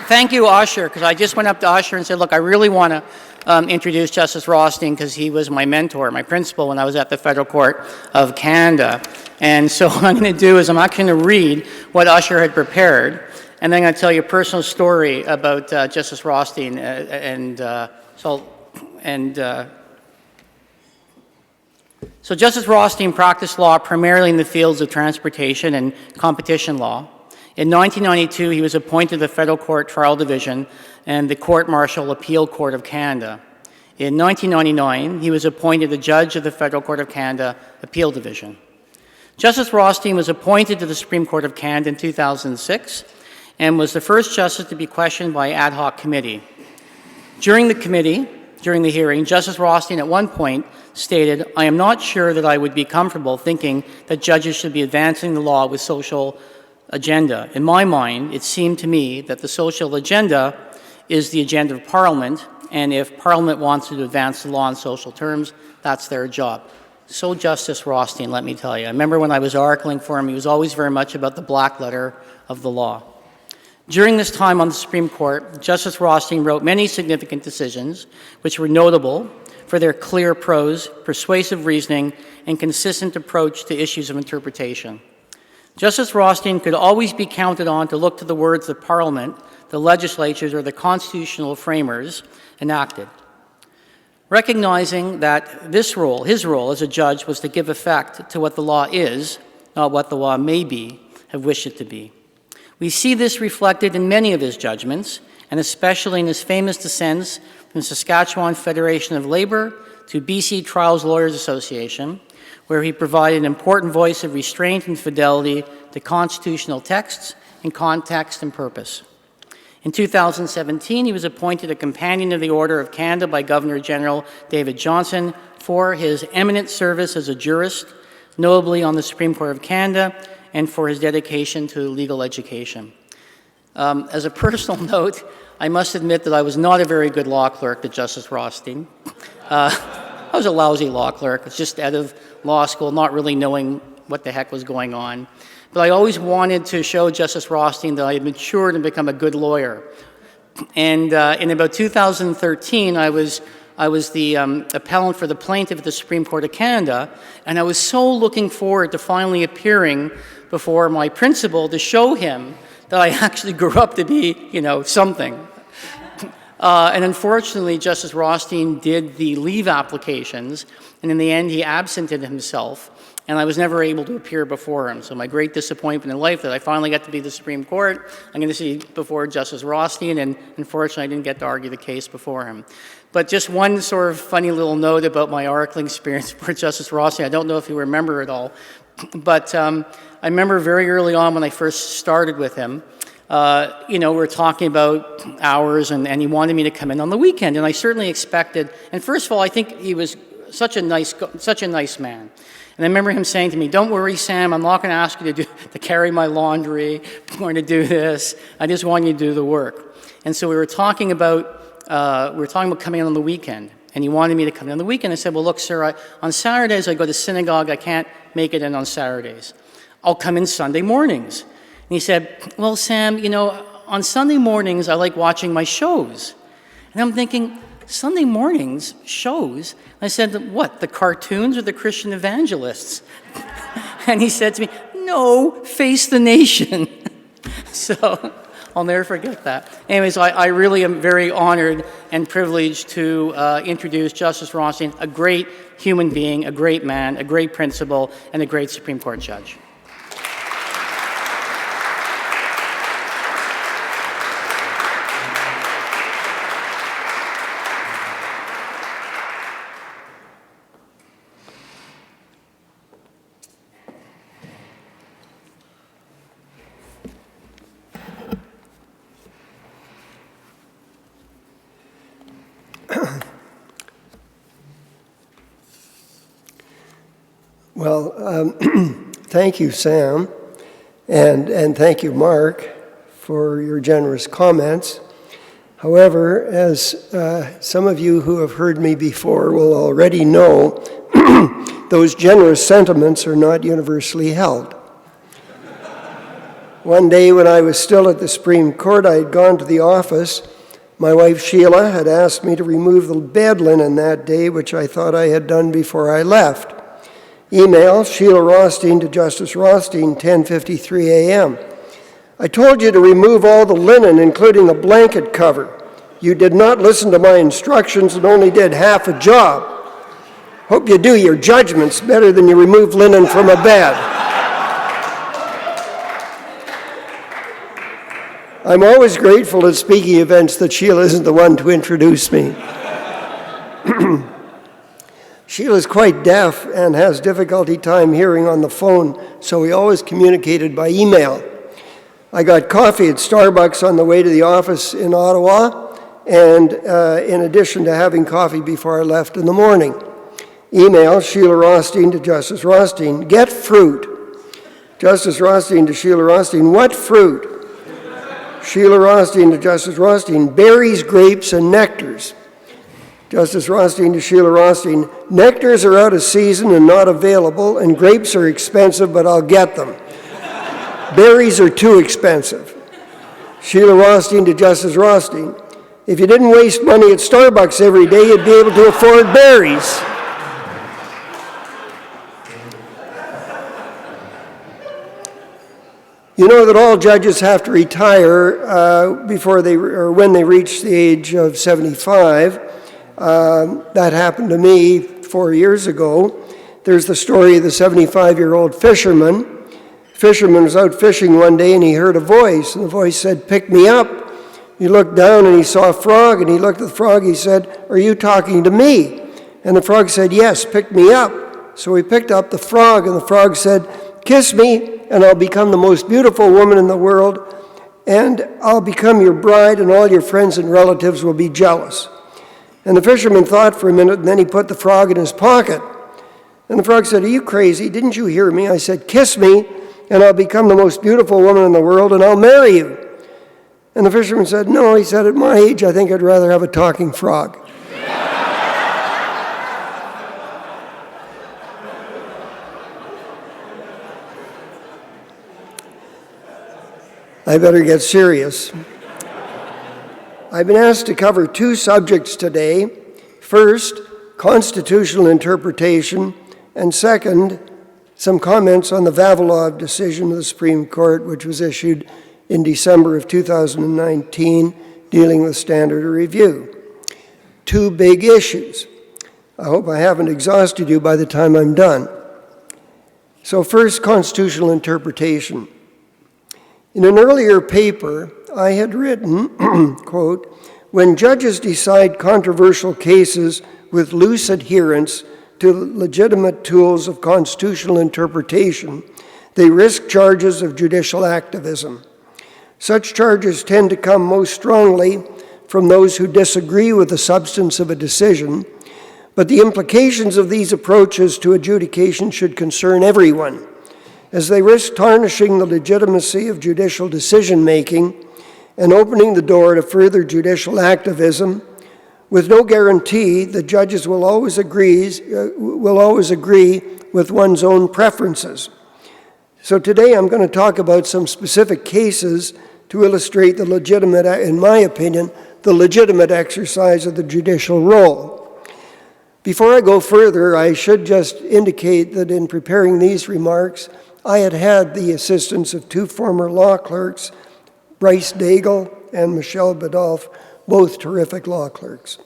thank you, Osler, because I just went up to Osler and said, look, I really want to introduce Justice Rothstein because he was my mentor, my principal when I was at the Federal Court of Canada. And so what I'm going to do is I'm actually going to read what Osler had prepared, and then I'm going to tell you a personal story about Justice Rothstein. So Justice Rothstein practiced law primarily in the fields of transportation and competition law. In 1992, he was appointed to the Federal Court Trial Division and the Court Martial Appeal Court of Canada. In 1999, he was appointed a judge of the Federal Court of Canada Appeal Division. Justice Rothstein was appointed to the Supreme Court of Canada in 2006 and was the first justice to be questioned by ad hoc committee. During the hearing, Justice Rothstein at one point stated, "I am not sure that I would be comfortable thinking that judges should be advancing the law with social agenda. In my mind, it seemed to me that the social agenda is the agenda of Parliament, and if Parliament wants to advance the law in social terms, that's their job." So Justice Rothstein, let me tell you. I remember when I was articling for him, he was always very much about the black letter of the law. During this time on the Supreme Court, Justice Rothstein wrote many significant decisions, which were notable for their clear prose, persuasive reasoning, and consistent approach to issues of interpretation. Justice Rothstein could always be counted on to look to the words that Parliament, the legislatures, or the constitutional framers enacted. Recognizing that his role as a judge was to give effect to what the law is, not what the law may be, have wished it to be. We see this reflected in many of his judgments, and especially in his famous dissents from the Saskatchewan Federation of Labour to BC Trials Lawyers Association, where he provided an important voice of restraint and fidelity to constitutional texts in context and purpose. In 2017, he was appointed a Companion of the Order of Canada by Governor-General David Johnston for his eminent service as a jurist, notably on the Supreme Court of Canada, and for his dedication to legal education. As a personal note, I must admit that I was not a very good law clerk to Justice Rothstein. I was a lousy law clerk. I was just out of law school, not really knowing what the heck was going on. But I always wanted to show Justice Rothstein that I had matured and become a good lawyer. And in about 2013, I was the appellant for the plaintiff at the Supreme Court of Canada, and I was so looking forward to finally appearing before my principal to show him that I actually grew up to be, something. And unfortunately, Justice Rothstein did the leave applications, and in the end, he absented himself, and I was never able to appear before him. So my great disappointment in life that I finally got to be the Supreme Court, I'm going to see before Justice Rothstein, and unfortunately, I didn't get to argue the case before him. But just one sort of funny little note about my articling experience for Justice Rothstein. I don't know if you remember it all, but I remember very early on when I first started with him, we were talking about hours, and he wanted me to come in on the weekend, and I certainly expected. And first of all, I think he was such a nice man. And I remember him saying to me, "Don't worry, Sam. I'm not going to ask you to carry my laundry. I'm going to do this. I just want you to do the work." And so we were talking about coming in on the weekend, and he wanted me to come in on the weekend. I said, "Well, look, sir, on Saturdays I go to synagogue. I can't make it in on Saturdays. I'll come in Sunday mornings." And he said, "Well, Sam, on Sunday mornings I like watching my shows." And I'm thinking, Sunday mornings, shows? I said, "What, the cartoons or the Christian evangelists?" And he said to me, "No, Face the Nation." So I'll never forget that. Anyways, I really am very honored and privileged to introduce Justice Rothstein, a great human being, a great man, a great principal, and a great Supreme Court judge. Well, thank you, Sam, and thank you, Mark, for your generous comments. However, as some of you who have heard me before will already know, those generous sentiments are not universally held. One day when I was still at the Supreme Court, I had gone to the office. My wife Sheila had asked me to remove the bed linen that day, which I thought I had done before I left. Email, Sheila Rothstein to Justice Rothstein, 10:53 a.m. I told you to remove all the linen, including a blanket cover. You did not listen to my instructions and only did half a job. Hope you do your judgments better than you remove linen from a bed. I'm always grateful at speaking events that Sheila isn't the one to introduce me. Sheila's quite deaf and has difficulty time hearing on the phone, so we always communicated by email. I got coffee at Starbucks on the way to the office in Ottawa, and in addition to having coffee before I left in the morning. Email, Sheila Rothstein to Justice Rothstein, get fruit. Justice Rothstein to Sheila Rothstein, what fruit? Sheila Rothstein to Justice Rothstein, berries, grapes, and nectars. Justice Rothstein to Sheila Rothstein, nectars are out of season and not available, and grapes are expensive, but I'll get them. Berries are too expensive. Sheila Rothstein to Justice Rothstein, if you didn't waste money at Starbucks every day, you'd be able to afford berries. You know that all judges have to retire when they reach the age of 75. That happened to me 4 years ago. There's the story of the 75-year-old fisherman. Fisherman was out fishing one day and he heard a voice, and the voice said, "Pick me up." He looked down and he saw a frog, and he looked at the frog, he said, "Are you talking to me?" And the frog said, "Yes, pick me up." So he picked up the frog, and the frog said, "Kiss me, and I'll become the most beautiful woman in the world, and I'll become your bride, and all your friends and relatives will be jealous." And the fisherman thought for a minute, and then he put the frog in his pocket. And the frog said, "Are you crazy? Didn't you hear me? I said, kiss me, and I'll become the most beautiful woman in the world, and I'll marry you." And the fisherman said, "No," he said, "at my age, I think I'd rather have a talking frog." I better get serious. I've been asked to cover two subjects today. First, constitutional interpretation, and second, some comments on the Vavilov decision of the Supreme Court, which was issued in December of 2019, dealing with standard of review. Two big issues. I hope I haven't exhausted you by the time I'm done. So first, constitutional interpretation. In an earlier paper, I had written, quote, "When judges decide controversial cases with loose adherence to legitimate tools of constitutional interpretation, they risk charges of judicial activism. Such charges tend to come most strongly from those who disagree with the substance of a decision, but the implications of these approaches to adjudication should concern everyone, as they risk tarnishing the legitimacy of judicial decision-making and opening the door to further judicial activism, with no guarantee that judges will always agree with one's own preferences." So today I'm going to talk about some specific cases to illustrate the legitimate, in my opinion, the legitimate exercise of the judicial role. Before I go further, I should just indicate that in preparing these remarks, I had the assistance of two former law clerks, Bryce Daigle and Michelle Badolf, both terrific law clerks.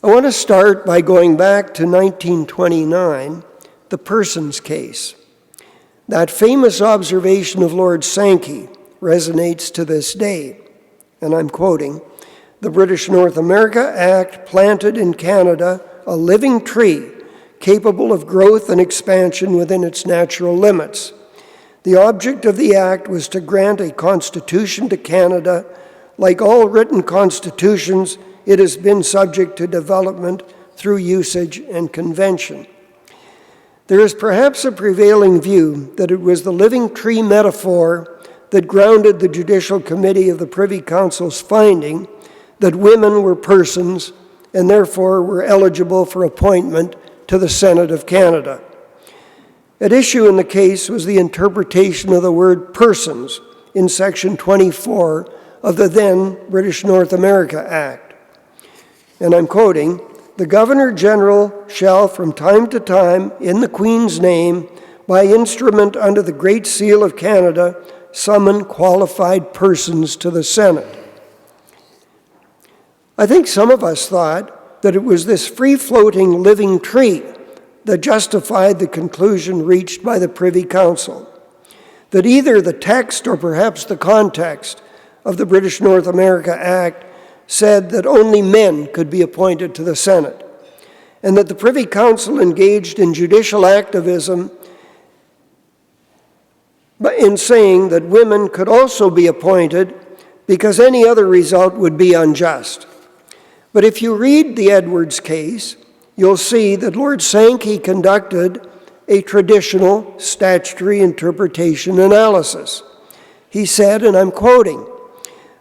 I want to start by going back to 1929, the Persons case. That famous observation of Lord Sankey resonates to this day, and I'm quoting, "The British North America Act planted in Canada a living tree capable of growth and expansion within its natural limits. The object of the Act was to grant a constitution to Canada. Like all written constitutions, it has been subject to development through usage and convention." There is perhaps a prevailing view that it was the living tree metaphor that grounded the Judicial Committee of the Privy Council's finding that women were persons and therefore were eligible for appointment to the Senate of Canada. At issue in the case was the interpretation of the word persons, in Section 24 of the then British North America Act. And I'm quoting, "The Governor-General shall from time to time, in the Queen's name, by instrument under the Great Seal of Canada, summon qualified persons to the Senate." I think some of us thought that it was this free-floating living tree that justified the conclusion reached by the Privy Council, that either the text or perhaps the context of the British North America Act said that only men could be appointed to the Senate, and that the Privy Council engaged in judicial activism in saying that women could also be appointed because any other result would be unjust. But if you read the Edwards case, you'll see that Lord Sankey conducted a traditional statutory interpretation analysis. He said, and I'm quoting,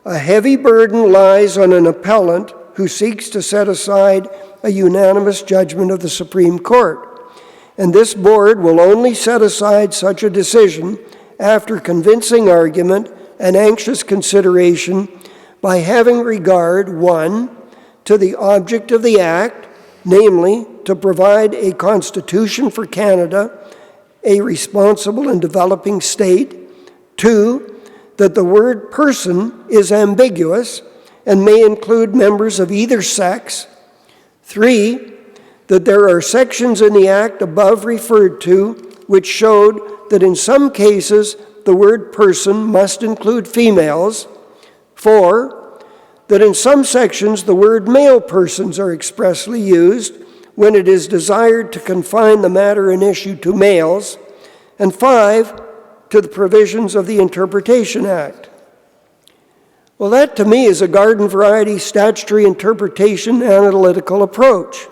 "A heavy burden lies on an appellant who seeks to set aside a unanimous judgment of the Supreme Court, and this board will only set aside such a decision after convincing argument and anxious consideration by having regard, 1, to the object of the Act, namely, to provide a constitution for Canada, a responsible and developing state, 2, that the word person is ambiguous and may include members of either sex, 3, that there are sections in the Act above referred to which showed that in some cases the word person must include females, 4, that in some sections the word male persons are expressly used when it is desired to confine the matter in issue to males, and 5, to the provisions of the Interpretation Act." Well, that to me is a garden variety statutory interpretation analytical approach.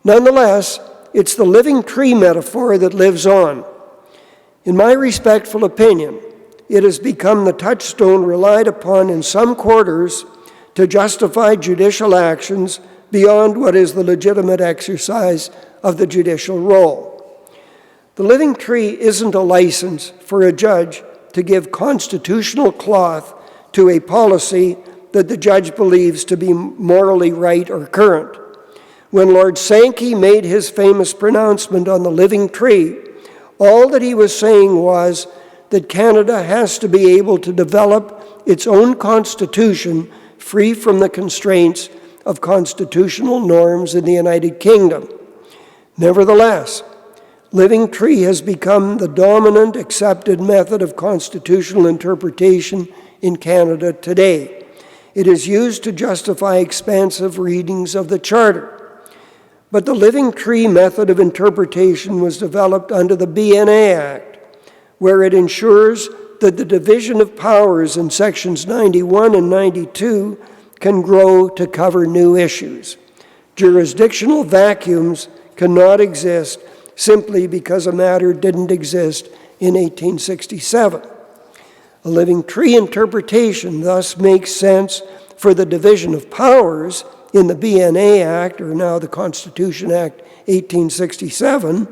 Nonetheless, it's the living tree metaphor that lives on. In my respectful opinion, it has become the touchstone relied upon in some quarters to justify judicial actions beyond what is the legitimate exercise of the judicial role. The living tree isn't a license for a judge to give constitutional cloth to a policy that the judge believes to be morally right or current. When Lord Sankey made his famous pronouncement on the living tree, all that he was saying was that Canada has to be able to develop its own constitution free from the constraints of constitutional norms in the United Kingdom. Nevertheless, living tree has become the dominant accepted method of constitutional interpretation in Canada today. It is used to justify expansive readings of the Charter. But the living tree method of interpretation was developed under the BNA Act, where it ensures that the division of powers in sections 91 and 92 can grow to cover new issues. Jurisdictional vacuums cannot exist simply because a matter didn't exist in 1867. A living tree interpretation thus makes sense for the division of powers in the BNA Act, or now the Constitution Act 1867.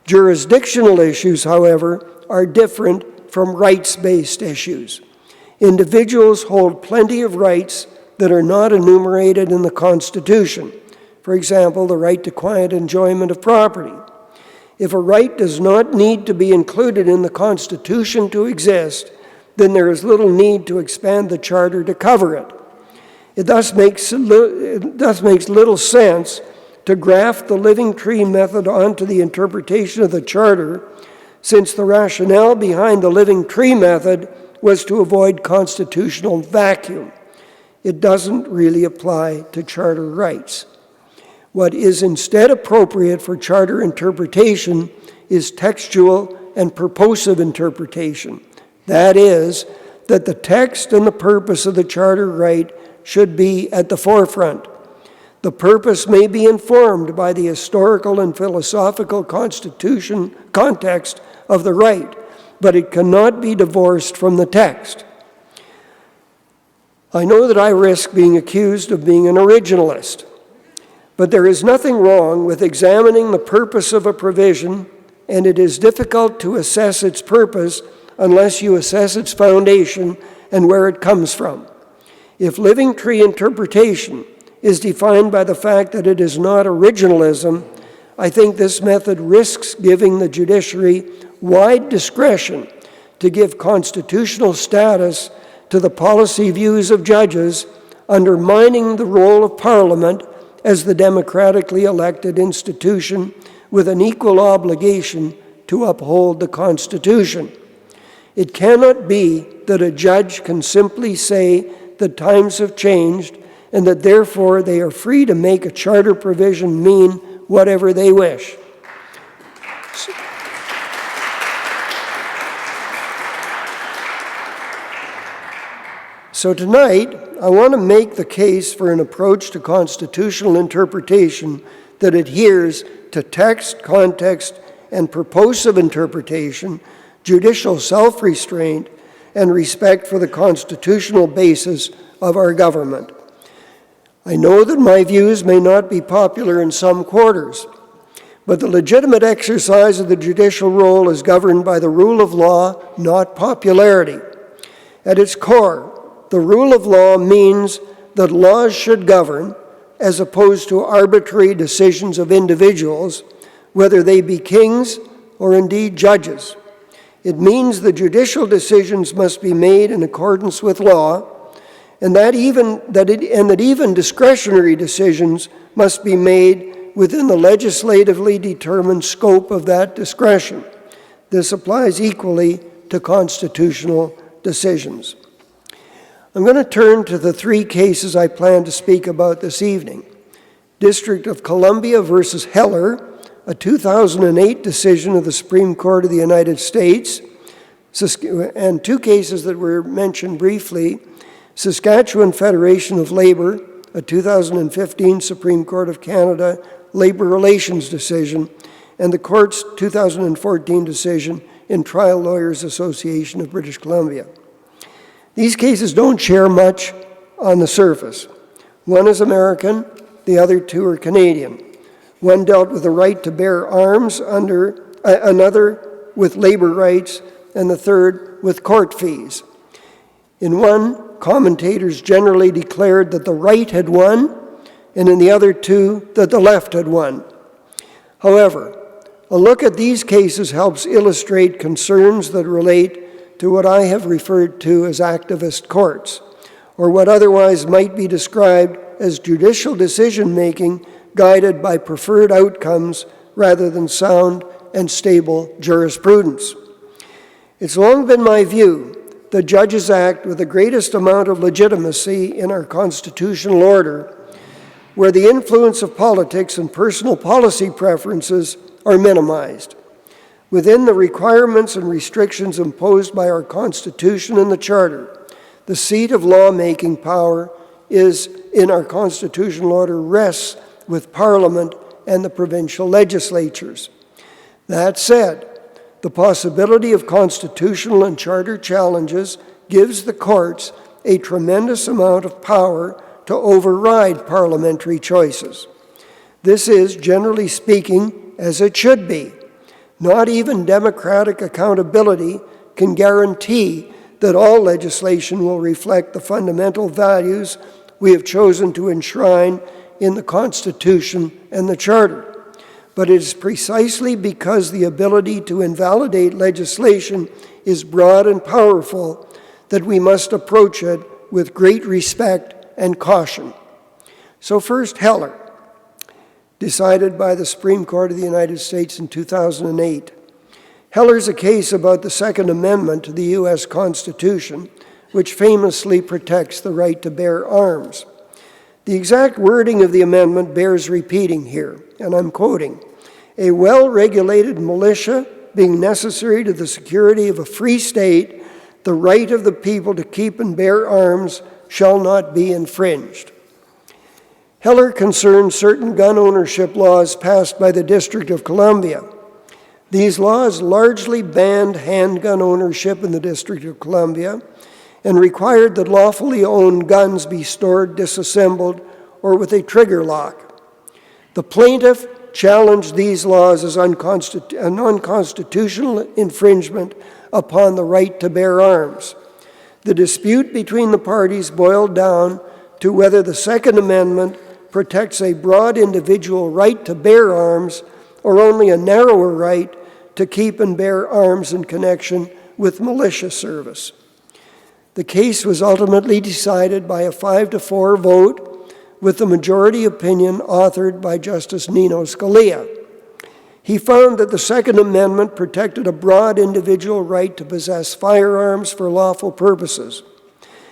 Jurisdictional issues, however, are different from rights-based issues. Individuals hold plenty of rights that are not enumerated in the Constitution. For example, the right to quiet enjoyment of property. If a right does not need to be included in the Constitution to exist, then there is little need to expand the Charter to cover it. It thus makes little sense to graft the living tree method onto the interpretation of the Charter, since the rationale behind the living tree method was to avoid constitutional vacuum. It doesn't really apply to Charter rights. What is instead appropriate for Charter interpretation is textual and purposive interpretation. That is, that the text and the purpose of the Charter right should be at the forefront. The purpose may be informed by the historical and philosophical context of the right, but it cannot be divorced from the text. I know that I risk being accused of being an originalist, but there is nothing wrong with examining the purpose of a provision, and it is difficult to assess its purpose unless you assess its foundation and where it comes from. If living tree interpretation is defined by the fact that it is not originalism, I think this method risks giving the judiciary wide discretion to give constitutional status to the policy views of judges, undermining the role of Parliament as the democratically elected institution with an equal obligation to uphold the Constitution. It cannot be that a judge can simply say that times have changed and that therefore they are free to make a charter provision mean whatever they wish. So tonight, I want to make the case for an approach to constitutional interpretation that adheres to text, context, and purposive interpretation, judicial self-restraint, and respect for the constitutional basis of our government. I know that my views may not be popular in some quarters, but the legitimate exercise of the judicial role is governed by the rule of law, not popularity. At its core, the rule of law means that laws should govern, as opposed to arbitrary decisions of individuals, whether they be kings or indeed judges. It means the judicial decisions must be made in accordance with law, and that even discretionary decisions must be made within the legislatively determined scope of that discretion. This applies equally to constitutional decisions. I'm going to turn to the three cases I plan to speak about this evening. District of Columbia versus Heller, a 2008 decision of the Supreme Court of the United States, and two cases that were mentioned briefly, Saskatchewan Federation of Labor, a 2015 Supreme Court of Canada Labor Relations decision, and the Court's 2014 decision in Trial Lawyers Association of British Columbia. These cases don't share much on the surface. One is American, the other two are Canadian. One dealt with the right to bear arms, another with labor rights, and the third with court fees. In one, commentators generally declared that the right had won, and in the other two, that the left had won. However, a look at these cases helps illustrate concerns that relate to what I have referred to as activist courts, or what otherwise might be described as judicial decision-making guided by preferred outcomes rather than sound and stable jurisprudence. It's long been my view that judges act with the greatest amount of legitimacy in our constitutional order, where the influence of politics and personal policy preferences are minimized. Within the requirements and restrictions imposed by our Constitution and the Charter, the seat of lawmaking power is in our constitutional order rests with Parliament and the provincial legislatures. That said, the possibility of constitutional and charter challenges gives the courts a tremendous amount of power to override parliamentary choices. This is, generally speaking, as it should be. Not even democratic accountability can guarantee that all legislation will reflect the fundamental values we have chosen to enshrine in the Constitution and the Charter. But it is precisely because the ability to invalidate legislation is broad and powerful that we must approach it with great respect and caution. So first, Heller, decided by the Supreme Court of the United States in 2008. Heller's a case about the Second Amendment to the U.S. Constitution, which famously protects the right to bear arms. The exact wording of the amendment bears repeating here, and I'm quoting, "A well-regulated militia being necessary to the security of a free state, the right of the people to keep and bear arms shall not be infringed." Heller concerned certain gun ownership laws passed by the District of Columbia. These laws largely banned handgun ownership in the District of Columbia and required that lawfully owned guns be stored disassembled or with a trigger lock. The plaintiff challenged these laws as an unconstitutional infringement upon the right to bear arms. The dispute between the parties boiled down to whether the Second Amendment protects a broad individual right to bear arms or only a narrower right to keep and bear arms in connection with militia service. The case was ultimately decided by a 5-4 vote, with the majority opinion authored by Justice Nino Scalia. He found that the Second Amendment protected a broad individual right to possess firearms for lawful purposes.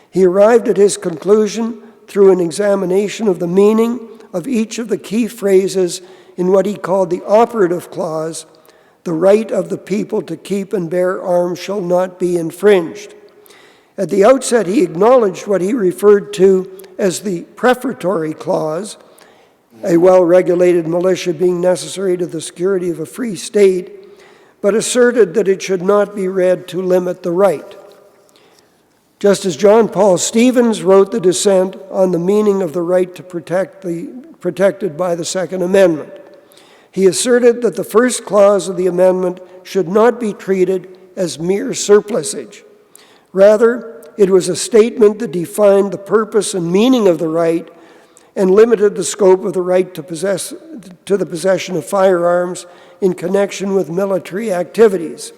He arrived at his conclusion through an examination of the meaning of each of the key phrases in what he called the operative clause, "The right of the people to keep and bear arms shall not be infringed." At the outset, he acknowledged what he referred to as the prefatory clause, a well-regulated militia being necessary to the security of a free state, but asserted that it should not be read to limit the right. Justice John Paul Stevens wrote the dissent on the meaning of the right to protected by the Second Amendment. He asserted that the first clause of the amendment should not be treated as mere surplusage. Rather, it was a statement that defined the purpose and meaning of the right and limited the scope of the right to the possession of firearms in connection with military activities.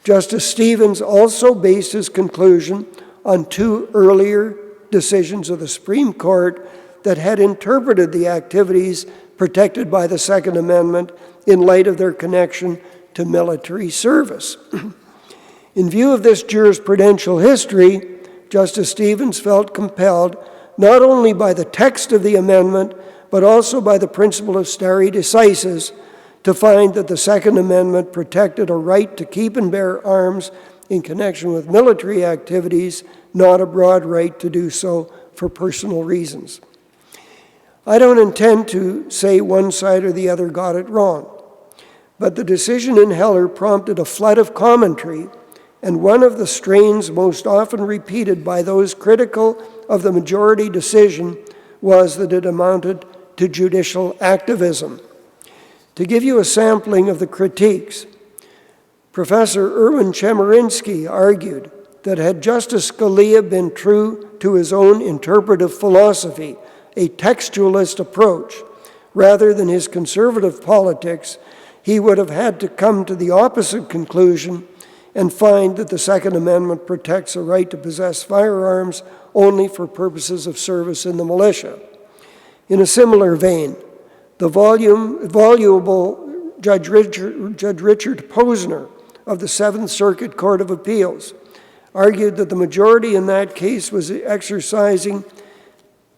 Justice Stevens also based his conclusion on 2 earlier decisions of the Supreme Court that had interpreted the activities protected by the Second Amendment in light of their connection to military service. In view of this jurisprudential history, Justice Stevens felt compelled not only by the text of the amendment, but also by the principle of stare decisis, to find that the Second Amendment protected a right to keep and bear arms in connection with military activities, not a broad right to do so for personal reasons. I don't intend to say one side or the other got it wrong, but the decision in Heller prompted a flood of commentary, and one of the strains most often repeated by those critical of the majority decision was that it amounted to judicial activism. To give you a sampling of the critiques, Professor Erwin Chemerinsky argued that had Justice Scalia been true to his own interpretive philosophy, a textualist approach, rather than his conservative politics, he would have had to come to the opposite conclusion and find that the Second Amendment protects a right to possess firearms only for purposes of service in the militia. In a similar vein, the voluble Judge Richard Posner of the Seventh Circuit Court of Appeals argued that the majority in that case was exercising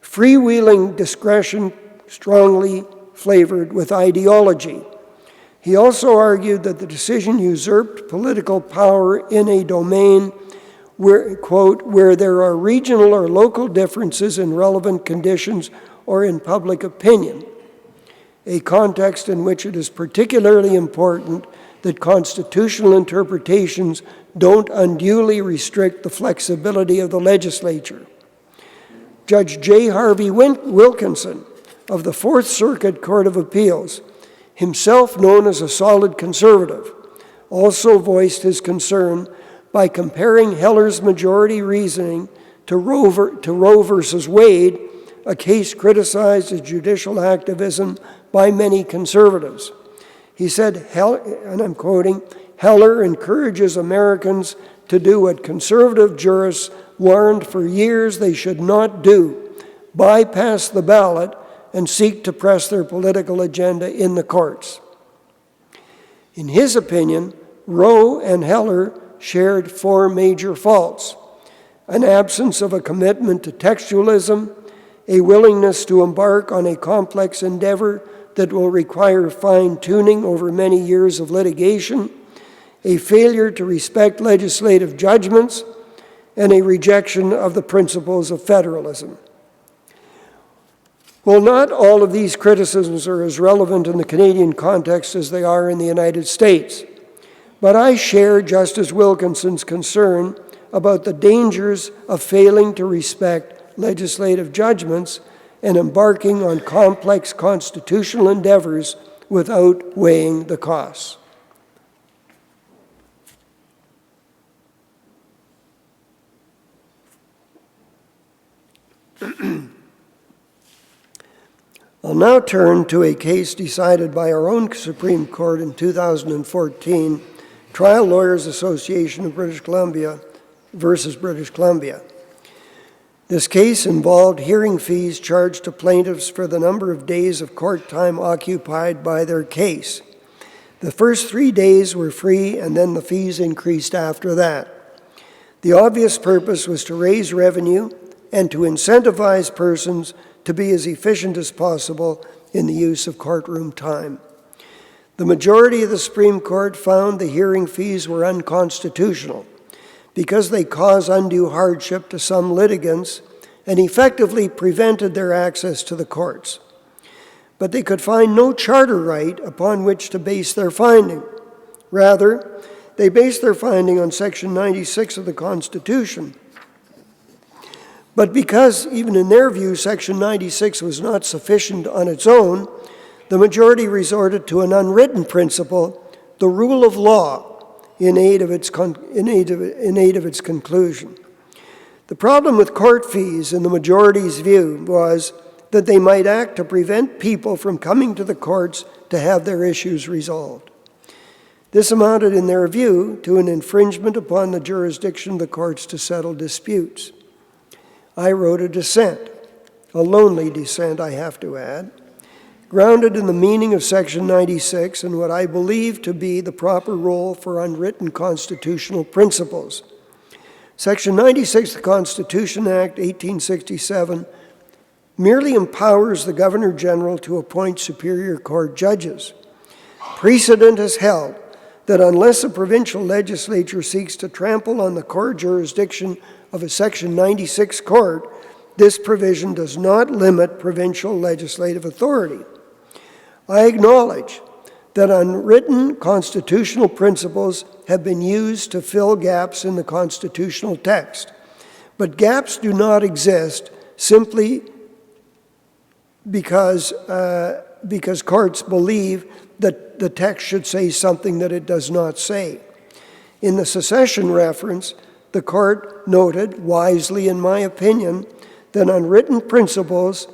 freewheeling discretion strongly flavored with ideology. He also argued that the decision usurped political power in a domain where, quote, where there are regional or local differences in relevant conditions or in public opinion, a context in which it is particularly important that constitutional interpretations don't unduly restrict the flexibility of the legislature. Judge J. Harvey Wilkinson of the Fourth Circuit Court of Appeals, himself known as a solid conservative, also voiced his concern by comparing Heller's majority reasoning to Roe versus Wade, a case criticized as judicial activism by many conservatives. He said, and I'm quoting, "Heller encourages Americans to do what conservative jurists warned for years they should not do, bypass the ballot and seek to press their political agenda in the courts." In his opinion, Roe and Heller shared 4 major faults: an absence of a commitment to textualism, a willingness to embark on a complex endeavor that will require fine-tuning over many years of litigation, a failure to respect legislative judgments, and a rejection of the principles of federalism. Well, not all of these criticisms are as relevant in the Canadian context as they are in the United States, but I share Justice Wilkinson's concern about the dangers of failing to respect legislative judgments and embarking on complex constitutional endeavors without weighing the costs. I'll now turn to a case decided by our own Supreme Court in 2014, Trial Lawyers Association of British Columbia versus British Columbia. This case involved hearing fees charged to plaintiffs for the number of days of court time occupied by their case. The first 3 days were free, and then the fees increased after that. The obvious purpose was to raise revenue and to incentivize persons to be as efficient as possible in the use of courtroom time. The majority of the Supreme Court found the hearing fees were unconstitutional because they cause undue hardship to some litigants and effectively prevented their access to the courts. But they could find no charter right upon which to base their finding. Rather, they based their finding on Section 96 of the Constitution. But because, even in their view, Section 96 was not sufficient on its own, the majority resorted to an unwritten principle, the rule of law, in aid of its conclusion. The problem with court fees, in the majority's view, was that they might act to prevent people from coming to the courts to have their issues resolved. This amounted, in their view, to an infringement upon the jurisdiction of the courts to settle disputes. I wrote a dissent, a lonely dissent, I have to add, grounded in the meaning of Section 96 and what I believe to be the proper role for unwritten constitutional principles. Section 96 of the Constitution Act 1867 merely empowers the Governor General to appoint Superior Court judges. Precedent has held that unless a provincial legislature seeks to trample on the core jurisdiction of a Section 96 court, this provision does not limit provincial legislative authority. I acknowledge that unwritten constitutional principles have been used to fill gaps in the constitutional text, but gaps do not exist simply because courts believe that the text should say something that it does not say. In the secession reference, the court noted, wisely in my opinion, that unwritten principles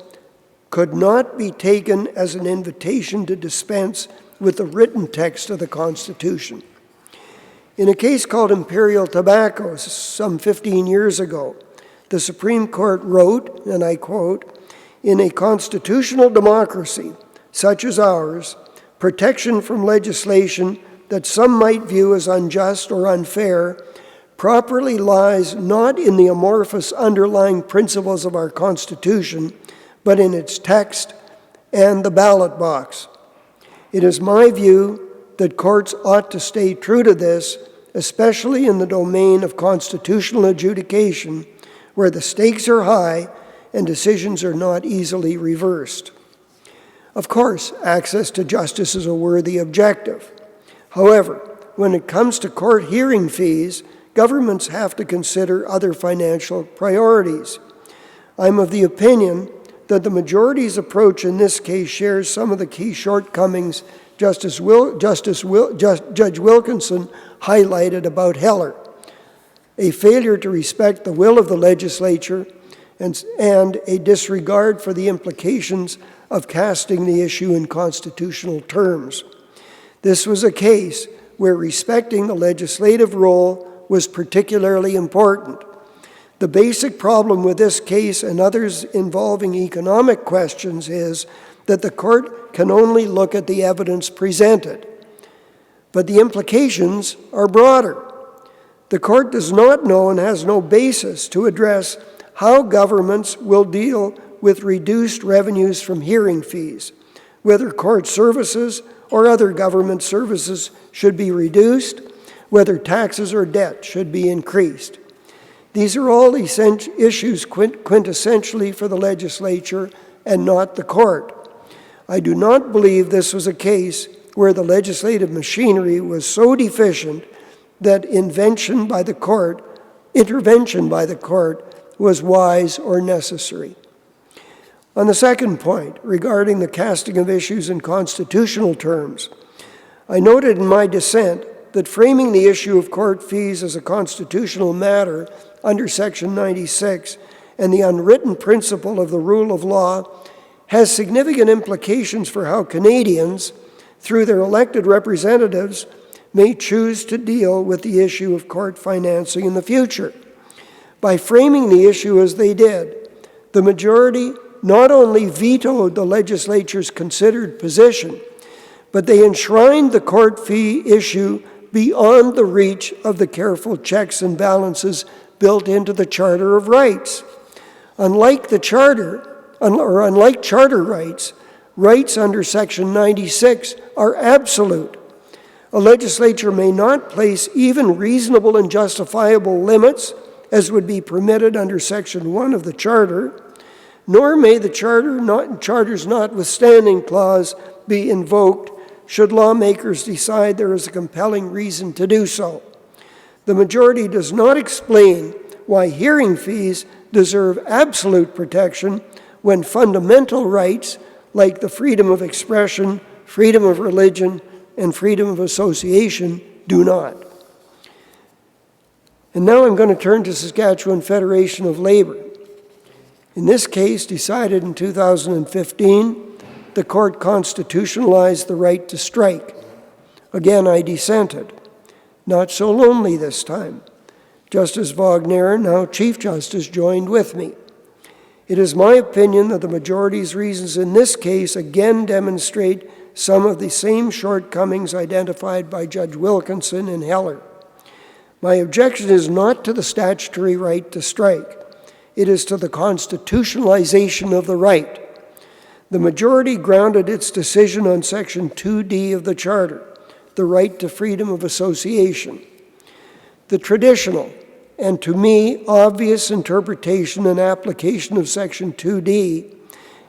could not be taken as an invitation to dispense with the written text of the Constitution. In a case called Imperial Tobacco some 15 years ago, the Supreme Court wrote, and I quote, "In a constitutional democracy such as ours, protection from legislation that some might view as unjust or unfair properly lies not in the amorphous underlying principles of our Constitution, but in its text and the ballot box. It is my view that courts ought to stay true to this, especially in the domain of constitutional adjudication, where the stakes are high and decisions are not easily reversed." Of course, access to justice is a worthy objective. However, when it comes to court hearing fees, governments have to consider other financial priorities. I'm of the opinion that the majority's approach in this case shares some of the key shortcomings Judge Wilkinson highlighted about Heller: a failure to respect the will of the legislature and a disregard for the implications of casting the issue in constitutional terms. This was a case where respecting the legislative role was particularly important. The basic problem with this case and others involving economic questions is that the court can only look at the evidence presented, but the implications are broader. The court does not know and has no basis to address how governments will deal with reduced revenues from hearing fees, whether court services or other government services should be reduced, whether taxes or debt should be increased. These are all issues quintessentially for the legislature and not the court. I do not believe this was a case where the legislative machinery was so deficient that intervention by the court was wise or necessary. On the second point, regarding the casting of issues in constitutional terms, I noted in my dissent that framing the issue of court fees as a constitutional matter under Section 96 and the unwritten principle of the rule of law has significant implications for how Canadians, through their elected representatives, may choose to deal with the issue of court financing in the future. By framing the issue as they did, the majority not only vetoed the legislature's considered position, but they enshrined the court fee issue beyond the reach of the careful checks and balances built into the Charter of Rights. Unlike charter rights, rights under Section 96 are absolute. A legislature may not place even reasonable and justifiable limits, as would be permitted under Section 1 of the Charter, nor may the Charter's notwithstanding clause be invoked should lawmakers decide there is a compelling reason to do so. The majority does not explain why hearing fees deserve absolute protection when fundamental rights like the freedom of expression, freedom of religion, and freedom of association do not. And now I'm going to turn to Saskatchewan Federation of Labour. In this case, decided in 2015, the court constitutionalized the right to strike. Again, I dissented. Not so lonely this time. Justice Wagner, now Chief Justice, joined with me. It is my opinion that the majority's reasons in this case again demonstrate some of the same shortcomings identified by Judge Wilkinson and Heller. My objection is not to the statutory right to strike. It is to the constitutionalization of the right. The majority grounded its decision on Section 2D of the Charter, the right to freedom of association. The traditional, and to me, obvious interpretation and application of Section 2D,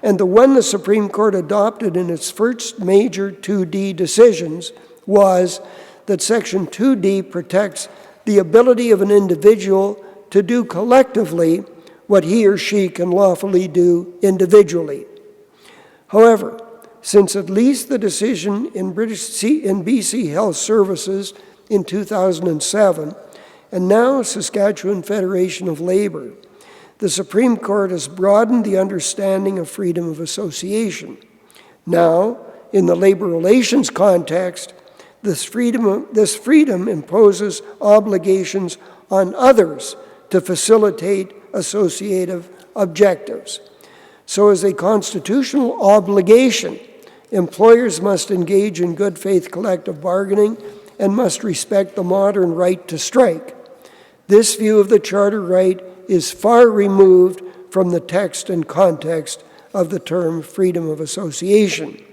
and the one the Supreme Court adopted in its first major 2D decisions, was that Section 2D protects the ability of an individual to do collectively what he or she can lawfully do individually. However, since at least the decision in BC Health Services in 2007, and now Saskatchewan Federation of Labour, the Supreme Court has broadened the understanding of freedom of association. Now, in the labor relations context, this freedom imposes obligations on others to facilitate associative objectives. So as a constitutional obligation, employers must engage in good faith collective bargaining and must respect the modern right to strike. This view of the Charter right is far removed from the text and context of the term freedom of association.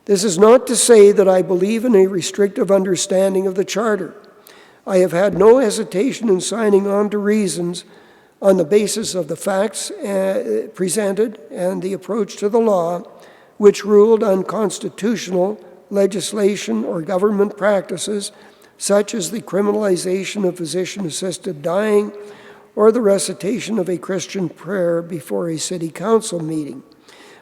This is not to say that I believe in a restrictive understanding of the Charter. I have had no hesitation in signing on to reasons on the basis of the facts presented and the approach to the law, which ruled unconstitutional legislation or government practices, such as the criminalization of physician-assisted dying or the recitation of a Christian prayer before a city council meeting.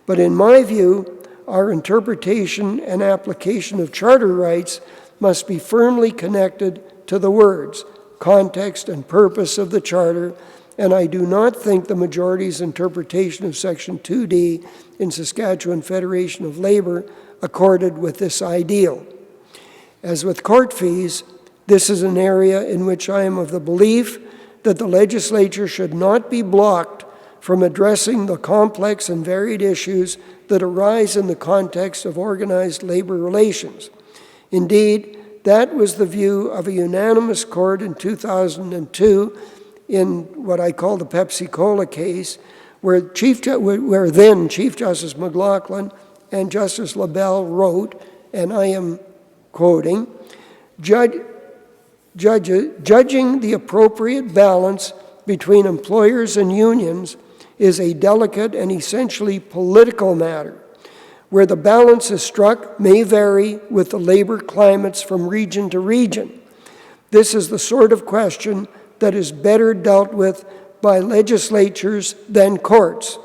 But in my view, our interpretation and application of charter rights must be firmly connected to the words, context, and purpose of the Charter, and I do not think the majority's interpretation of Section 2D in Saskatchewan Federation of Labour accorded with this ideal. As with court fees, this is an area in which I am of the belief that the legislature should not be blocked from addressing the complex and varied issues that arise in the context of organized labor relations. Indeed, that was the view of a unanimous court in 2002 in what I call the Pepsi-Cola case, where then Chief Justice McLaughlin and Justice LaBelle wrote, and I am quoting, judging the appropriate balance between employers and unions is a delicate and essentially political matter. Where the balance is struck may vary with the labor climates from region to region. This is the sort of question that is better dealt with by legislatures than courts.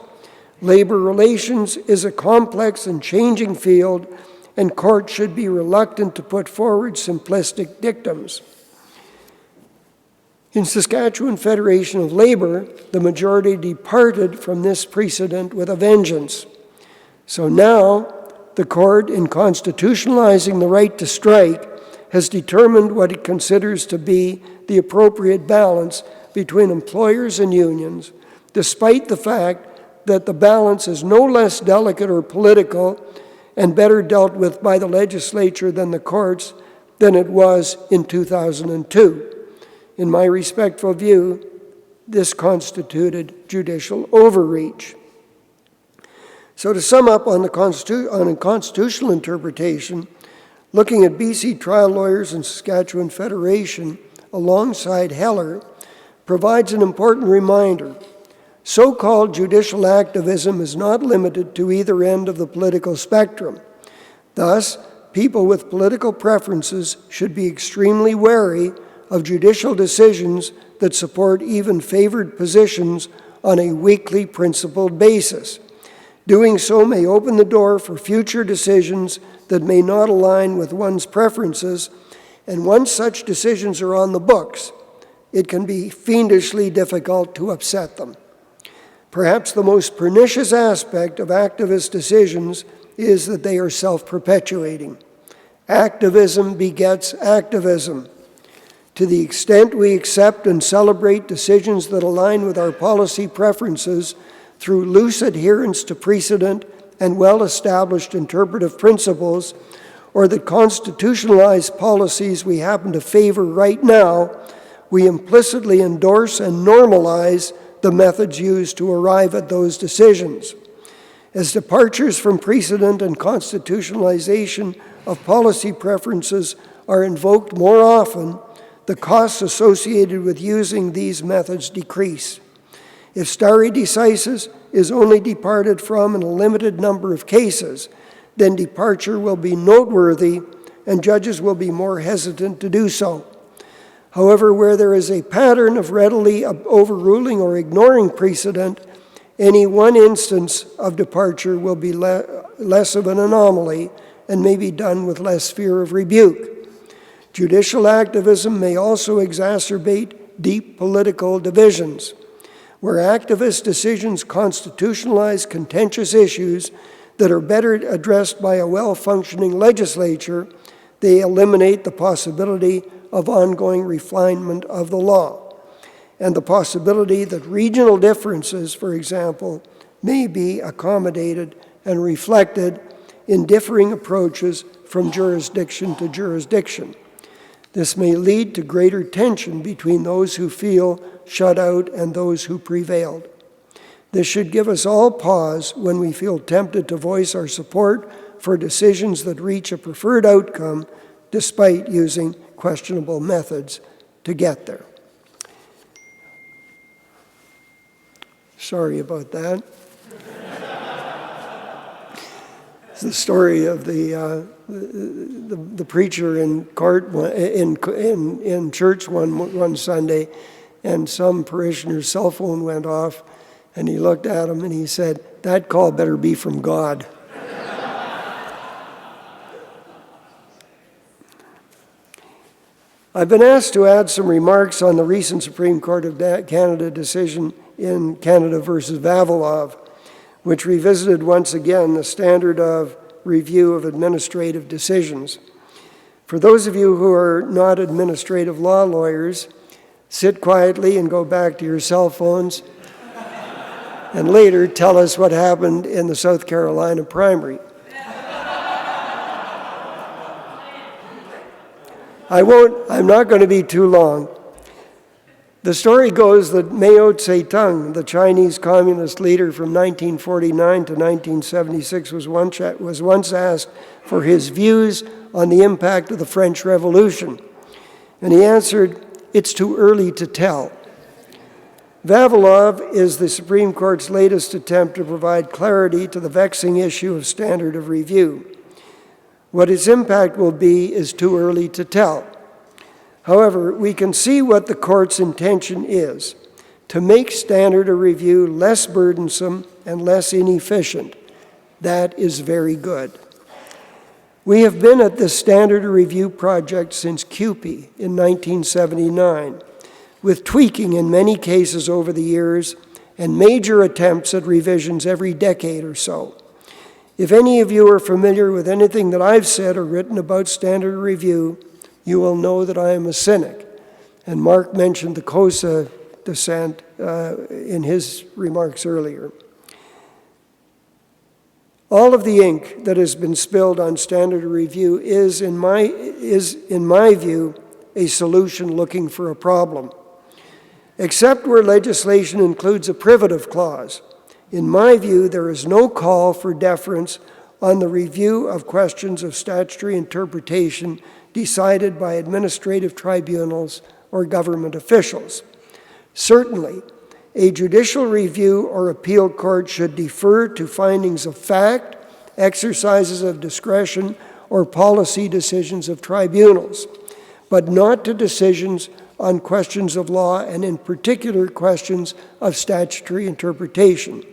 Labor relations is a complex and changing field, and courts should be reluctant to put forward simplistic dictums. In Saskatchewan Federation of Labour, the majority departed from this precedent with a vengeance. So now, the court, in constitutionalizing the right to strike, has determined what it considers to be the appropriate balance between employers and unions, despite the fact that the balance is no less delicate or political and better dealt with by the legislature than the courts than it was in 2002. In my respectful view, this constituted judicial overreach. So to sum up on a constitutional interpretation, looking at BC Trial Lawyers and Saskatchewan Federation alongside Heller provides an important reminder. So-called judicial activism is not limited to either end of the political spectrum. Thus, people with political preferences should be extremely wary of judicial decisions that support even favored positions on a weakly principled basis. Doing so may open the door for future decisions that may not align with one's preferences, and once such decisions are on the books, it can be fiendishly difficult to upset them. Perhaps the most pernicious aspect of activist decisions is that they are self-perpetuating. Activism begets activism. To the extent we accept and celebrate decisions that align with our policy preferences through loose adherence to precedent and well-established interpretive principles, or that constitutionalize policies we happen to favor right now, we implicitly endorse and normalize the methods used to arrive at those decisions. As departures from precedent and constitutionalization of policy preferences are invoked more often, the costs associated with using these methods decrease. If stare decisis is only departed from in a limited number of cases, then departure will be noteworthy and judges will be more hesitant to do so. However, where there is a pattern of readily overruling or ignoring precedent, any one instance of departure will be less of an anomaly and may be done with less fear of rebuke. Judicial activism may also exacerbate deep political divisions. Where activist decisions constitutionalize contentious issues that are better addressed by a well-functioning legislature, they eliminate the possibility of ongoing refinement of the law, and the possibility that regional differences, for example, may be accommodated and reflected in differing approaches from jurisdiction to jurisdiction. This may lead to greater tension between those who feel shut out and those who prevailed. This should give us all pause when we feel tempted to voice our support for decisions that reach a preferred outcome despite using questionable methods to get there. Sorry about that. It's the story of the preacher in court in church one Sunday, and some parishioner's cell phone went off, and he looked at him and he said, "That call better be from God." I've been asked to add some remarks on the recent Supreme Court of Canada decision in Canada versus Vavilov, which revisited once again the standard of review of administrative decisions. For those of you who are not administrative law lawyers, sit quietly and go back to your cell phones and later tell us what happened in the South Carolina primary. I'm not going to be too long. The story goes that Mao Zedong, the Chinese communist leader from 1949 to 1976, was once asked for his views on the impact of the French Revolution. And he answered, "It's too early to tell." Vavilov is the Supreme Court's latest attempt to provide clarity to the vexing issue of standard of review. What its impact will be is too early to tell. However, we can see what the court's intention is: to make standard of review less burdensome and less inefficient. That is very good. We have been at this standard of review project since CUPE in 1979, with tweaking in many cases over the years and major attempts at revisions every decade or so. If any of you are familiar with anything that I've said or written about standard review, you will know that I am a cynic. And Mark mentioned the COSA dissent in his remarks earlier. All of the ink that has been spilled on standard review is, in my view, a solution looking for a problem. Except where legislation includes a privative clause. In my view, there is no call for deference on the review of questions of statutory interpretation decided by administrative tribunals or government officials. Certainly, a judicial review or appeal court should defer to findings of fact, exercises of discretion, or policy decisions of tribunals, but not to decisions on questions of law and in particular questions of statutory interpretation,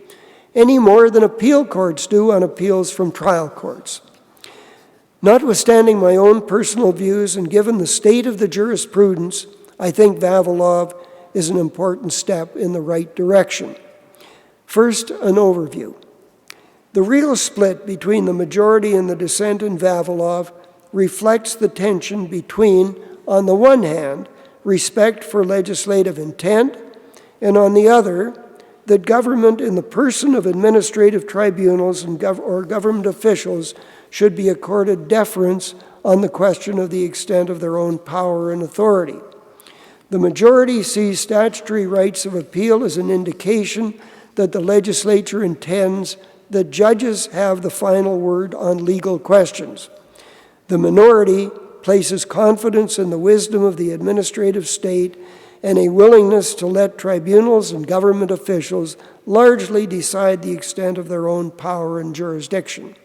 any more than appeal courts do on appeals from trial courts. Notwithstanding my own personal views and given the state of the jurisprudence, I think Vavilov is an important step in the right direction. First, an overview. The real split between the majority and the dissent in Vavilov reflects the tension between, on the one hand, respect for legislative intent, and on the other, that government in the person of administrative tribunals and or government officials should be accorded deference on the question of the extent of their own power and authority. The majority sees statutory rights of appeal as an indication that the legislature intends that judges have the final word on legal questions. The minority places confidence in the wisdom of the administrative state and a willingness to let tribunals and government officials largely decide the extent of their own power and jurisdiction.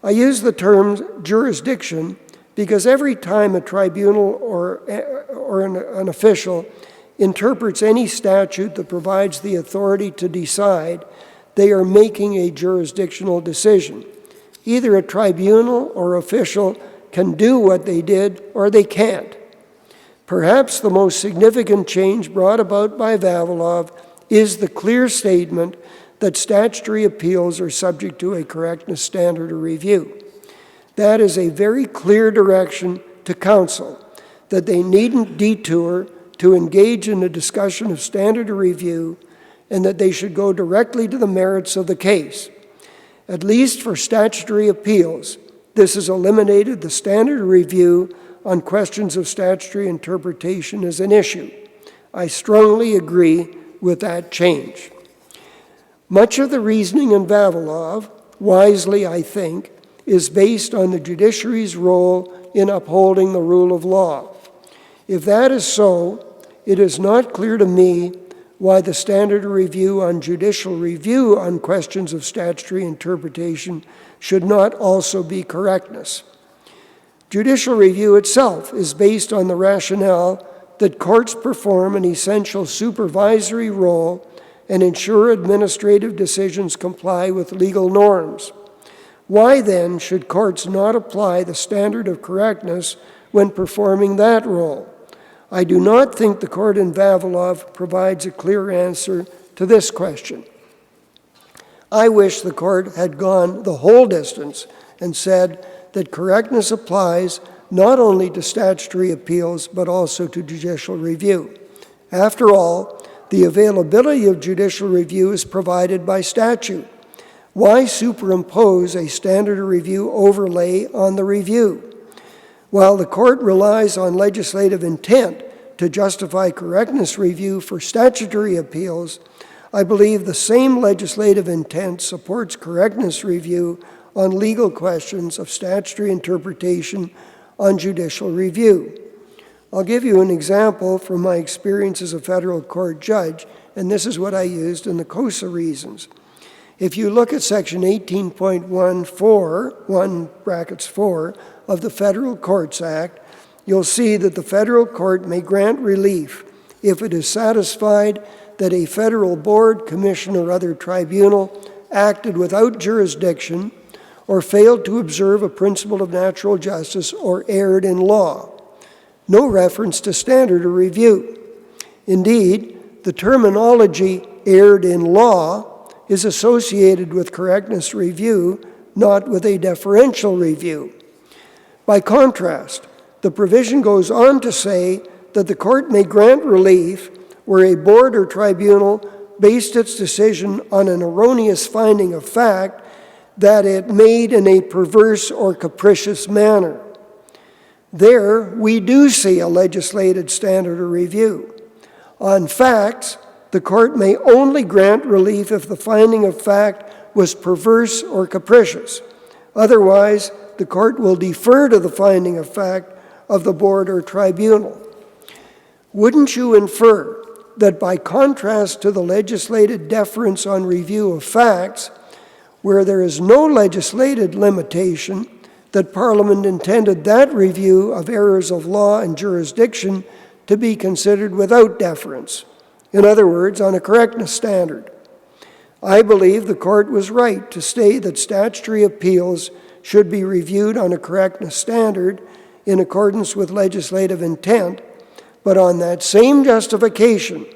I use the term jurisdiction because every time a tribunal or an official interprets any statute that provides the authority to decide, they are making a jurisdictional decision. Either a tribunal or official can do what they did or they can't. Perhaps the most significant change brought about by Vavilov is the clear statement that statutory appeals are subject to a correctness standard of review. That is a very clear direction to counsel, that they needn't detour to engage in a discussion of standard of review, and that they should go directly to the merits of the case. At least for statutory appeals, this has eliminated the standard of review on questions of statutory interpretation as an issue. I strongly agree with that change. Much of the reasoning in Vavilov, wisely I think, is based on the judiciary's role in upholding the rule of law. If that is so, it is not clear to me why the standard of review on judicial review on questions of statutory interpretation should not also be correctness. Judicial review itself is based on the rationale that courts perform an essential supervisory role and ensure administrative decisions comply with legal norms. Why then should courts not apply the standard of correctness when performing that role? I do not think the court in Vavilov provides a clear answer to this question. I wish the court had gone the whole distance and said that correctness applies not only to statutory appeals but also to judicial review. After all, the availability of judicial review is provided by statute. Why superimpose a standard of review overlay on the review? While the court relies on legislative intent to justify correctness review for statutory appeals, I believe the same legislative intent supports correctness review on legal questions of statutory interpretation on judicial review. I'll give you an example from my experience as a federal court judge, and this is what I used in the COSA reasons. If you look at section 18.14 of the Federal Courts Act, you'll see that the federal court may grant relief if it is satisfied that a federal board, commission, or other tribunal acted without jurisdiction or failed to observe a principle of natural justice or erred in law. No reference to standard of review. Indeed, the terminology erred in law is associated with correctness review, not with a deferential review. By contrast, the provision goes on to say that the court may grant relief where a board or tribunal based its decision on an erroneous finding of fact that it made in a perverse or capricious manner. There, we do see a legislated standard of review. On facts, the court may only grant relief if the finding of fact was perverse or capricious. Otherwise, the court will defer to the finding of fact of the board or tribunal. Wouldn't you infer that by contrast to the legislated deference on review of facts, where there is no legislated limitation, that Parliament intended that review of errors of law and jurisdiction to be considered without deference? In other words, on a correctness standard. I believe the court was right to state that statutory appeals should be reviewed on a correctness standard in accordance with legislative intent, but on that same justification,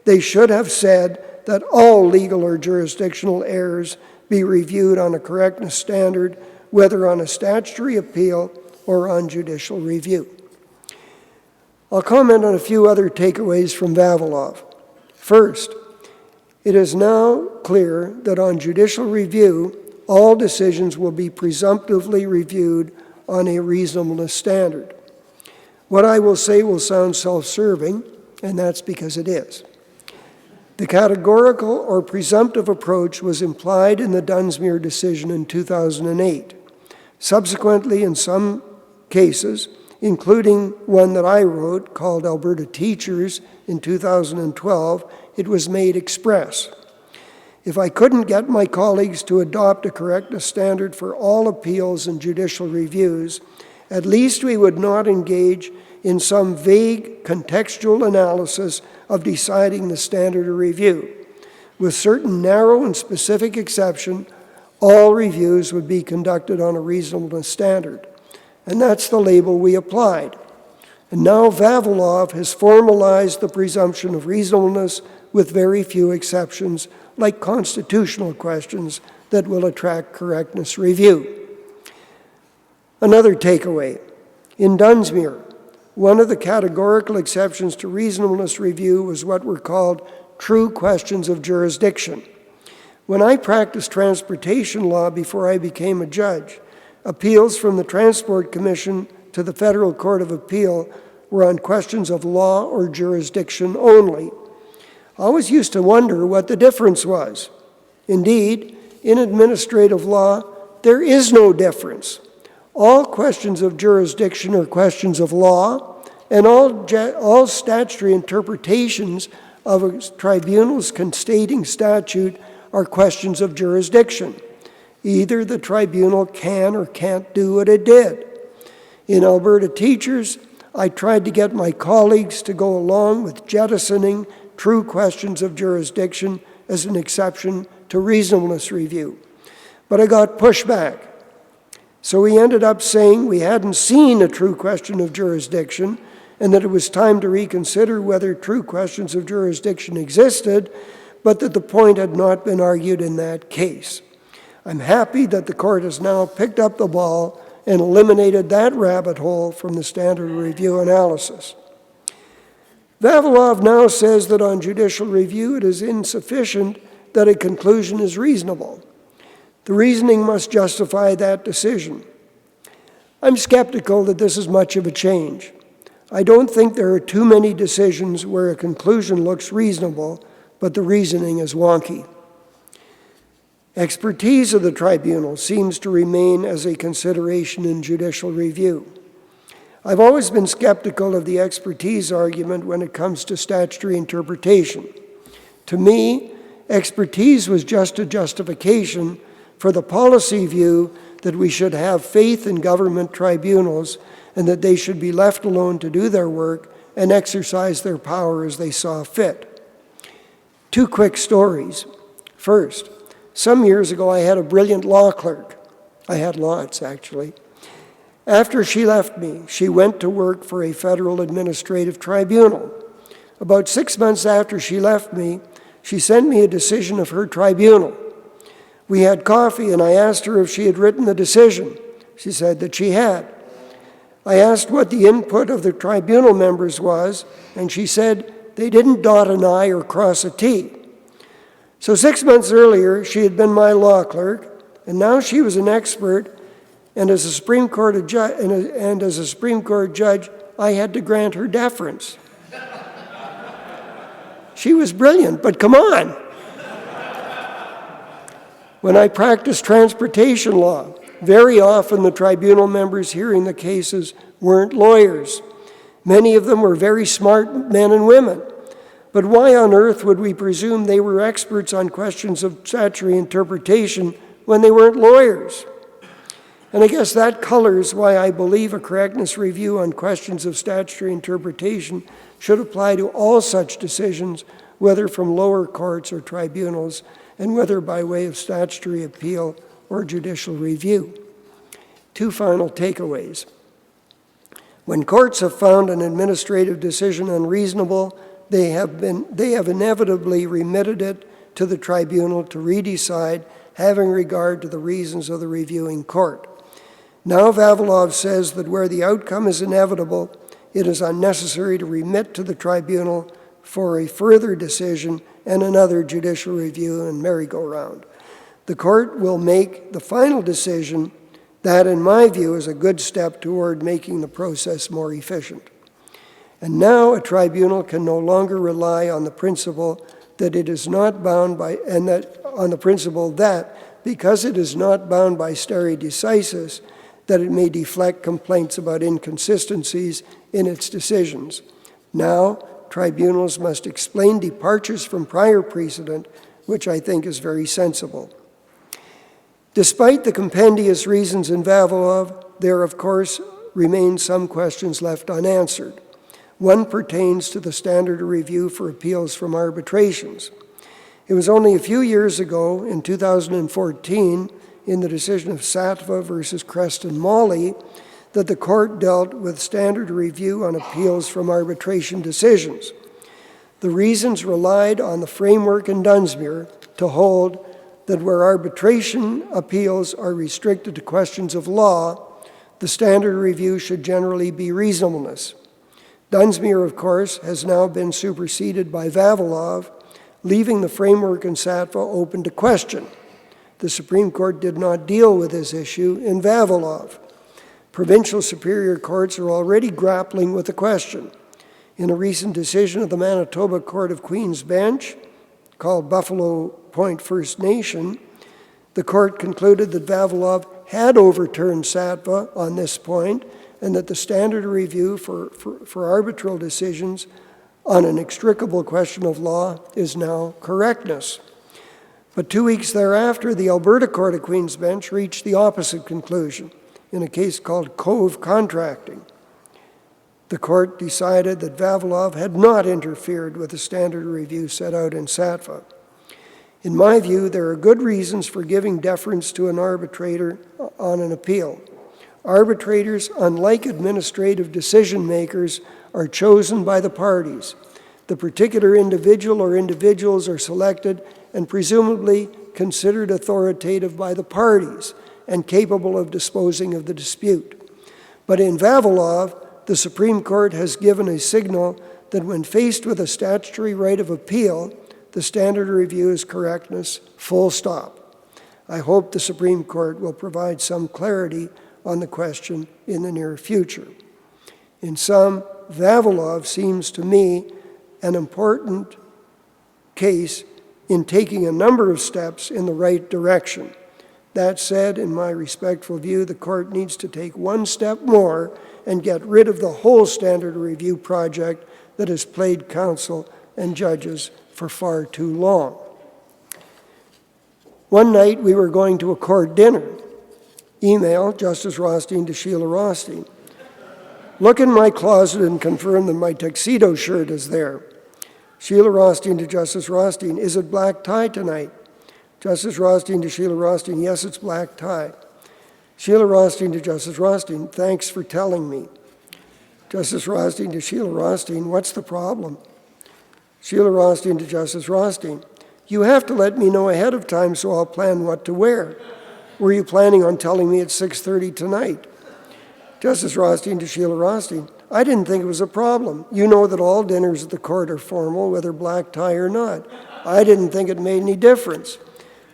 they should have said that all legal or jurisdictional errors be reviewed on a correctness standard, whether on a statutory appeal or on judicial review. I'll comment on a few other takeaways from Vavilov. First, it is now clear that on judicial review, all decisions will be presumptively reviewed on a reasonableness standard. What I will say will sound self-serving, and that's because it is. The categorical or presumptive approach was implied in the Dunsmuir decision in 2008. Subsequently, in some cases, including one that I wrote called Alberta Teachers in 2012, it was made express. If I couldn't get my colleagues to adopt a correctness standard for all appeals and judicial reviews, at least we would not engage in some vague contextual analysis of deciding the standard of review. With certain narrow and specific exception, all reviews would be conducted on a reasonableness standard. And that's the label we applied. And now Vavilov has formalized the presumption of reasonableness with very few exceptions, like constitutional questions that will attract correctness review. Another takeaway. In Dunsmuir, one of the categorical exceptions to reasonableness review was what were called true questions of jurisdiction. When I practiced transportation law before I became a judge, appeals from the Transport Commission to the Federal Court of Appeal were on questions of law or jurisdiction only. I always used to wonder what the difference was. Indeed, in administrative law, there is no difference. All questions of jurisdiction are questions of law, and all statutory interpretations of a tribunal's constating statute are questions of jurisdiction. Either the tribunal can or can't do what it did. In Alberta Teachers, I tried to get my colleagues to go along with jettisoning true questions of jurisdiction as an exception to reasonableness review. But I got pushback. So we ended up saying we hadn't seen a true question of jurisdiction and that it was time to reconsider whether true questions of jurisdiction existed, but that the point had not been argued in that case. I'm happy that the court has now picked up the ball and eliminated that rabbit hole from the standard review analysis. Vavilov now says that on judicial review it is insufficient that a conclusion is reasonable. The reasoning must justify that decision. I'm skeptical that this is much of a change. I don't think there are too many decisions where a conclusion looks reasonable, but the reasoning is wonky. Expertise of the tribunal seems to remain as a consideration in judicial review. I've always been skeptical of the expertise argument when it comes to statutory interpretation. To me, expertise was just a justification for the policy view that we should have faith in government tribunals and that they should be left alone to do their work and exercise their power as they saw fit. Two quick stories. First, some years ago I had a brilliant law clerk. I had lots, actually. After she left me, she went to work for a federal administrative tribunal. About 6 months after she left me, she sent me a decision of her tribunal. We had coffee, and I asked her if she had written the decision. She said that she had. I asked what the input of the tribunal members was, and she said they didn't dot an I or cross a T. So 6 months earlier, she had been my law clerk, and now she was an expert, and as a Supreme Court judge, I had to grant her deference. She was brilliant, but come on. When I practiced transportation law, very often the tribunal members hearing the cases weren't lawyers. Many of them were very smart men and women. But why on earth would we presume they were experts on questions of statutory interpretation when they weren't lawyers? And I guess that colors why I believe a correctness review on questions of statutory interpretation should apply to all such decisions, whether from lower courts or tribunals, and whether by way of statutory appeal or judicial review. Two final takeaways. When courts have found an administrative decision unreasonable, they have inevitably remitted it to the tribunal to redecide, having regard to the reasons of the reviewing court. Now Vavilov says that where the outcome is inevitable, it is unnecessary to remit to the tribunal for a further decision and another judicial review and merry-go-round. The court will make the final decision. That, in my view, is a good step toward making the process more efficient. And now a tribunal can no longer rely on the principle that it is not bound by, and that on the principle that, because it is not bound by stare decisis, that it may deflect complaints about inconsistencies in its decisions. Now, tribunals must explain departures from prior precedent, which I think is very sensible. Despite the compendious reasons in Vavilov, there, of course, remain some questions left unanswered. One pertains to the standard of review for appeals from arbitrations. It was only a few years ago, in 2014, in the decision of Satva versus Creston Molly, that the court dealt with standard review on appeals from arbitration decisions. The reasons relied on the framework in Dunsmuir to hold that where arbitration appeals are restricted to questions of law, the standard review should generally be reasonableness. Dunsmuir, of course, has now been superseded by Vavilov, leaving the framework in Satva open to question. The Supreme Court did not deal with this issue in Vavilov. Provincial superior courts are already grappling with the question. In a recent decision of the Manitoba Court of Queen's Bench, called Buffalo Point First Nation, the court concluded that Vavilov had overturned Satva on this point, and that the standard of review for arbitral decisions on an extricable question of law is now correctness. But 2 weeks thereafter, the Alberta Court of Queen's Bench reached the opposite conclusion in a case called Cove Contracting. The court decided that Vavilov had not interfered with the standard of review set out in Satva. In my view, there are good reasons for giving deference to an arbitrator on an appeal. Arbitrators, unlike administrative decision makers, are chosen by the parties. The particular individual or individuals are selected and presumably considered authoritative by the parties and capable of disposing of the dispute. But in Vavilov, the Supreme Court has given a signal that when faced with a statutory right of appeal, the standard of review is correctness, full stop. I hope the Supreme Court will provide some clarity on the question in the near future. In sum, Vavilov seems to me an important case in taking a number of steps in the right direction. That said, in my respectful view, the court needs to take one step more and get rid of the whole standard of review project that has plagued counsel and judges for far too long. One night we were going to a court dinner. Email, Justice Rothstein to Sheila Rothstein. Look in my closet and confirm that my tuxedo shirt is there. Sheila Rothstein to Justice Rothstein, is it black tie tonight? Justice Rothstein to Sheila Rothstein, yes, it's black tie. Sheila Rothstein to Justice Rothstein, thanks for telling me. Justice Rothstein to Sheila Rothstein, what's the problem? Sheila Rothstein to Justice Rothstein. You have to let me know ahead of time so I'll plan what to wear. Were you planning on telling me at 6:30 tonight? Justice Rothstein to Sheila Rothstein. I didn't think it was a problem. You know that all dinners at the court are formal, whether black tie or not. I didn't think it made any difference.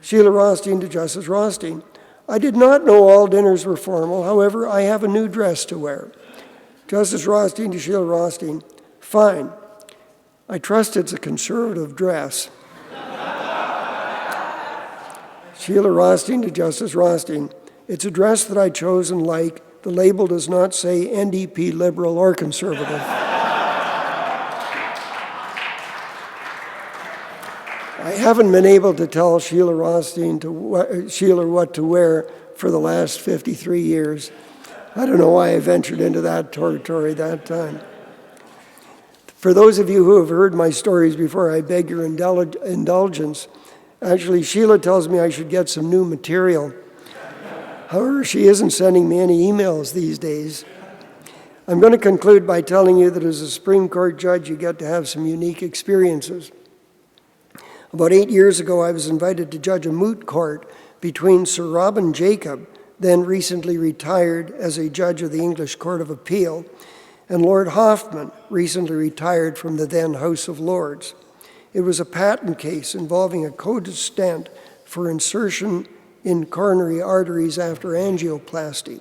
Sheila Rothstein to Justice Rothstein. I did not know all dinners were formal. However, I have a new dress to wear. Justice Rothstein to Sheila Rothstein. Fine. I trust it's a conservative dress. Sheila Rothstein to Justice Rothstein. It's a dress that I chose and like. The label does not say NDP, Liberal, or Conservative. I haven't been able to tell Sheila Rothstein Sheila what to wear for the last 53 years. I don't know why I ventured into that territory that time. For those of you who have heard my stories before, I beg your indulgence. Actually, Sheila tells me I should get some new material. However, she isn't sending me any emails these days. I'm going to conclude by telling you that as a Supreme Court judge, you get to have some unique experiences. About 8 years ago, I was invited to judge a moot court between Sir Robin Jacob, then recently retired as a judge of the English Court of Appeal, and Lord Hoffman, recently retired from the then House of Lords. It was a patent case involving a code stent for insertion in coronary arteries after angioplasty.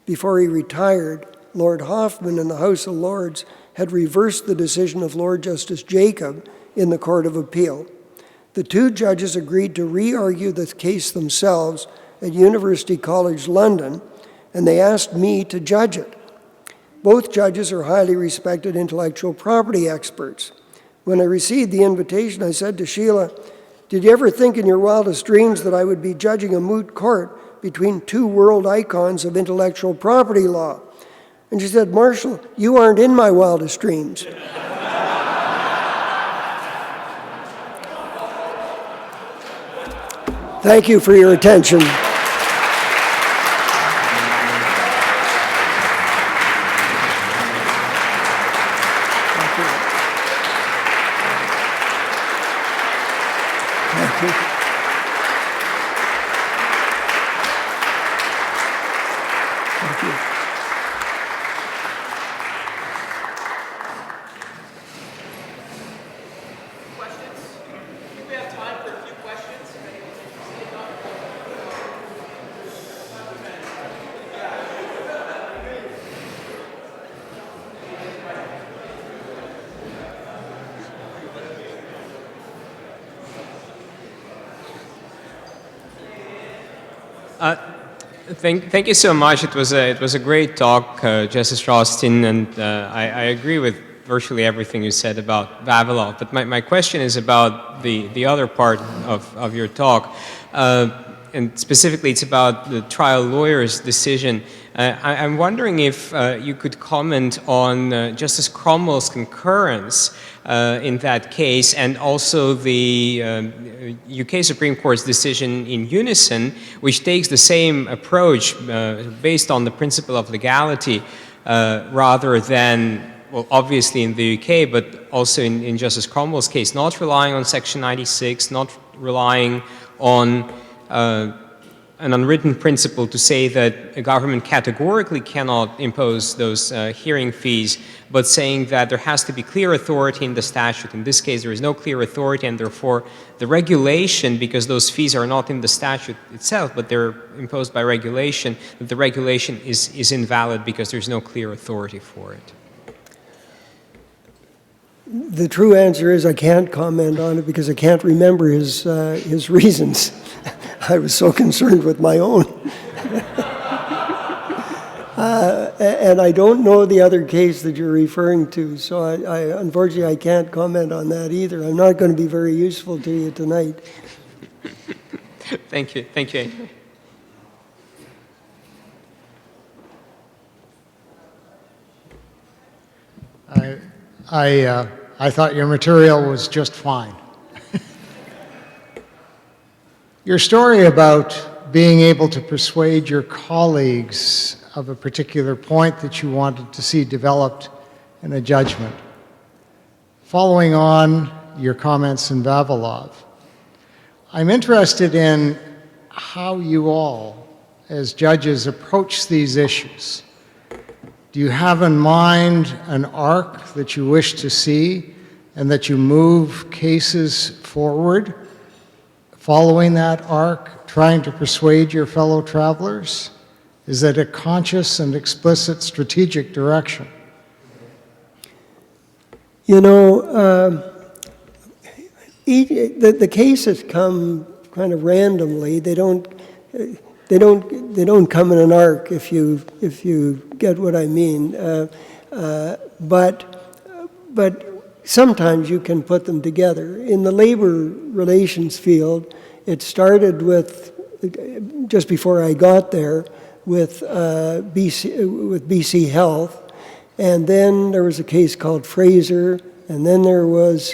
Before he retired, Lord Hoffman in the House of Lords had reversed the decision of Lord Justice Jacob in the Court of Appeal. The two judges agreed to re-argue the case themselves at University College London, and they asked me to judge it. Both judges are highly respected intellectual property experts. When I received the invitation, I said to Sheila, did you ever think in your wildest dreams that I would be judging a moot court between two world icons of intellectual property law? And she said, Marshall, you aren't in my wildest dreams. Thank you for your attention. Thank you so much. It was a great talk, Justice Rothstein, and I agree with virtually everything you said about Vavilov. But my question is about the other part of your talk, and specifically it's about the trial lawyer's decision. I'm wondering if you could comment on Justice Cromwell's concurrence in that case, and also the UK Supreme Court's decision in Unison, which takes the same approach based on the principle of legality rather than, well, obviously in the UK, but also in Justice Cromwell's case, not relying on Section 96, not relying on an unwritten principle to say that a government categorically cannot impose those hearing fees, but saying that there has to be clear authority in the statute. In this case, there is no clear authority, and therefore the regulation, because those fees are not in the statute itself, but they're imposed by regulation, that the regulation is invalid because there's no clear authority for it. The true answer is I can't comment on it because I can't remember his reasons. I was so concerned with my own. And I don't know the other case that you're referring to, so unfortunately I can't comment on that either. I'm not going to be very useful to you tonight. Thank you. Thank you. I thought your material was just fine. Your story about being able to persuade your colleagues of a particular point that you wanted to see developed in a judgment. Following on your comments in Vavilov. I'm interested in how you all, as judges, approach these issues. Do you have in mind an arc that you wish to see and that you move cases forward following that arc, trying to persuade your fellow travelers? Is that a conscious and explicit strategic direction? You know, the cases come kind of randomly. They don't come in an arc, if you get what I mean. But sometimes you can put them together. In the labor relations field, it started with, just before I got there, with BC Health, and then there was a case called Fraser, and then there was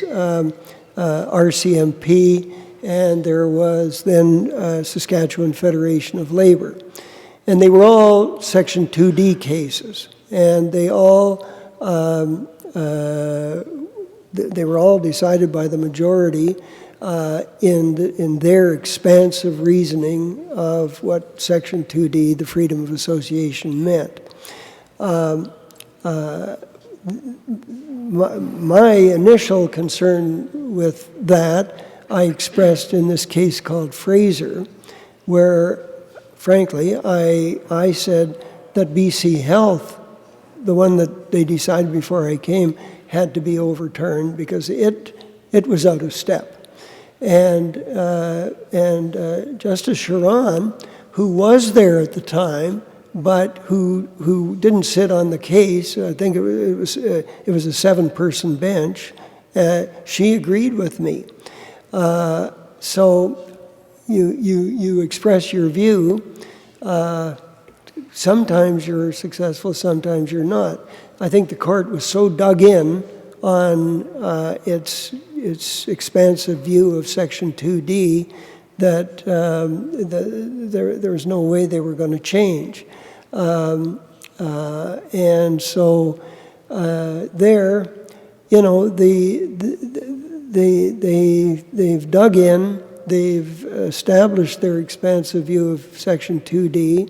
RCMP, and there was then Saskatchewan Federation of Labor. And they were all Section 2D cases, and they were all decided by the majority in their expansive reasoning of what Section 2D, the freedom of association, meant. My initial concern with that I expressed in this case called Fraser, where, frankly, I said that BC Health, the one that they decided before I came, had to be overturned because it was out of step. And Justice Sharon, who was there at the time, but who didn't sit on the case, I think it was a 7-person bench, she agreed with me. So you express your view. Sometimes you're successful, sometimes you're not. I think the court was so dug in on its expansive view of Section 2D that there was no way they were going to change. And so there, you know, they've dug in, they've established their expansive view of Section 2D.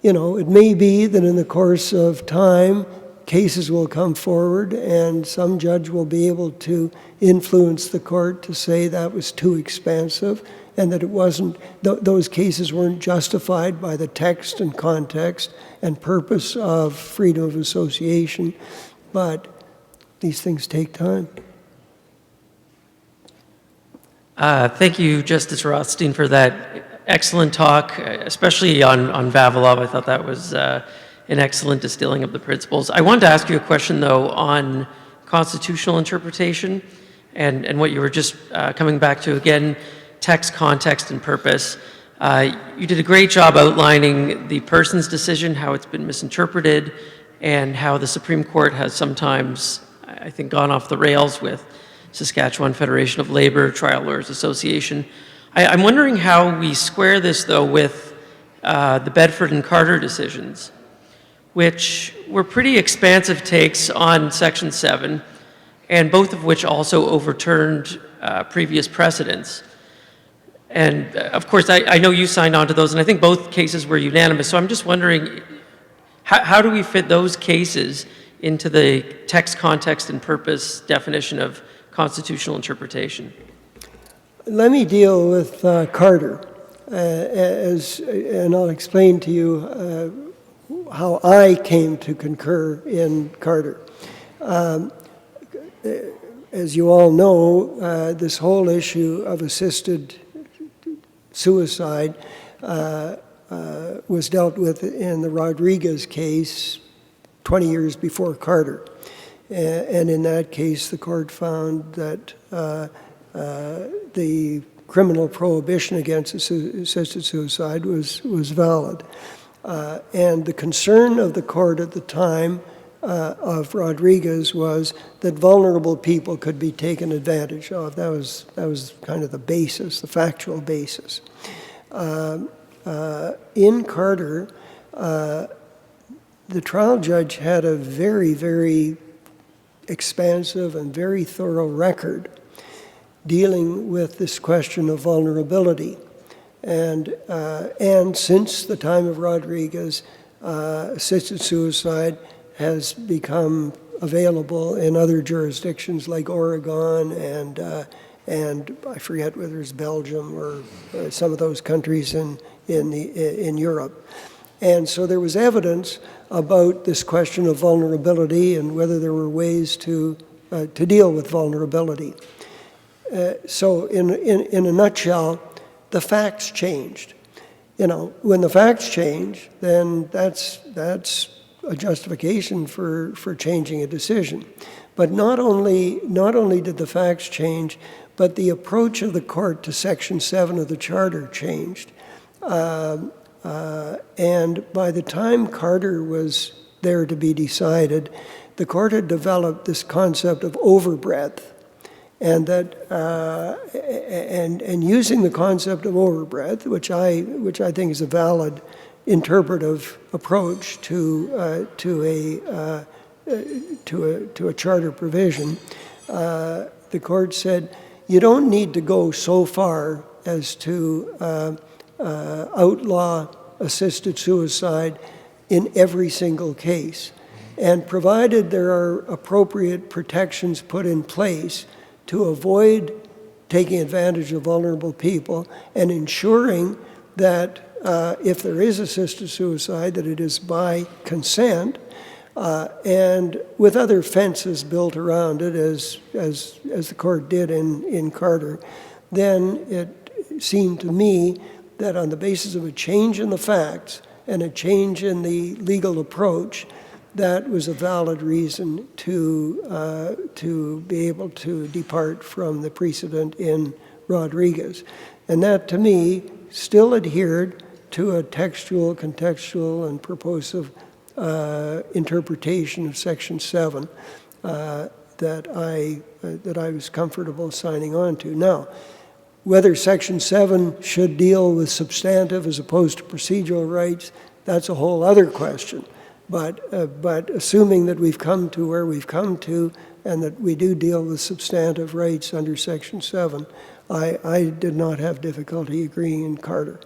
You know, it may be that in the course of time, cases will come forward and some judge will be able to influence the court to say that was too expansive and that it wasn't, those cases weren't justified by the text and context and purpose of freedom of association. But these things take time. Thank you, Justice Rothstein, for that excellent talk, especially on Vavilov. I thought that was an excellent distilling of the principles. I wanted to ask you a question, though, on constitutional interpretation and what you were just coming back to again, text, context, and purpose. You did a great job outlining the person's decision, how it's been misinterpreted, and how the Supreme Court has sometimes, I think, gone off the rails with Saskatchewan Federation of Labor, Trial Lawyers Association. I'm wondering how we square this, though, with the Bedford and Carter decisions, which were pretty expansive takes on Section 7, and both of which also overturned previous precedents. And of course, I know you signed on to those, and I think both cases were unanimous. So I'm just wondering, how do we fit those cases into the text, context, and purpose definition of constitutional interpretation? Let me deal with Carter, and I'll explain to you how I came to concur in Carter. As you all know, this whole issue of assisted suicide was dealt with in the Rodriguez case 20 years before Carter. And in that case, the court found that the criminal prohibition against assisted suicide was valid. And the concern of the court at the time of Rodriguez was that vulnerable people could be taken advantage of. That was kind of the basis, the factual basis. In Carter, the trial judge had a very, very expansive and very thorough record. dealing with this question of vulnerability. And since the time of Rodriguez, assisted suicide has become available in other jurisdictions like Oregon and I forget whether it's Belgium or some of those countries in Europe. And so there was evidence about this question of vulnerability and whether there were ways to deal with vulnerability. So in a nutshell, the facts changed. You know, when the facts change, then that's a justification for changing a decision. But not only did the facts change, but the approach of the court to Section 7 of the Charter changed. And by the time Carter was there to be decided, the court had developed this concept of overbreadth, and that and using the concept of overbreadth, which I think is a valid interpretive approach to a charter provision, the court said you don't need to go so far as to outlaw assisted suicide in every single case. And provided there are appropriate protections put in place to avoid taking advantage of vulnerable people and ensuring that if there is assisted suicide, that it is by consent and with other fences built around it, as the court did in Carter, then it seemed to me that on the basis of a change in the facts and a change in the legal approach, that was a valid reason to be able to depart from the precedent in Rodriguez. And that, to me, still adhered to a textual, contextual, and purposive interpretation of Section 7 that I was comfortable signing on to. Now, whether Section 7 should deal with substantive as opposed to procedural rights, that's a whole other question. But assuming that we've come to where we've come to and that we do deal with substantive rights under Section 7, I did not have difficulty agreeing in Carter.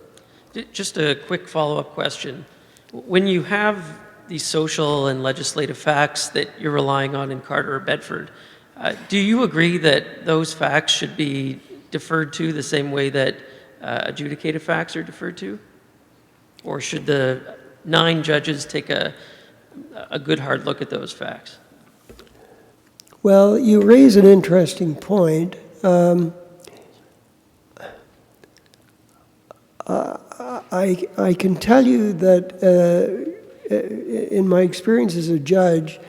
Just a quick follow-up question. When you have these social and legislative facts that you're relying on in Carter or Bedford, do you agree that those facts should be deferred to the same way that adjudicated facts are deferred to? Or should the 9 judges take a good hard look at those facts? Well, you raise an interesting point. I can tell you that in my experience as a judge,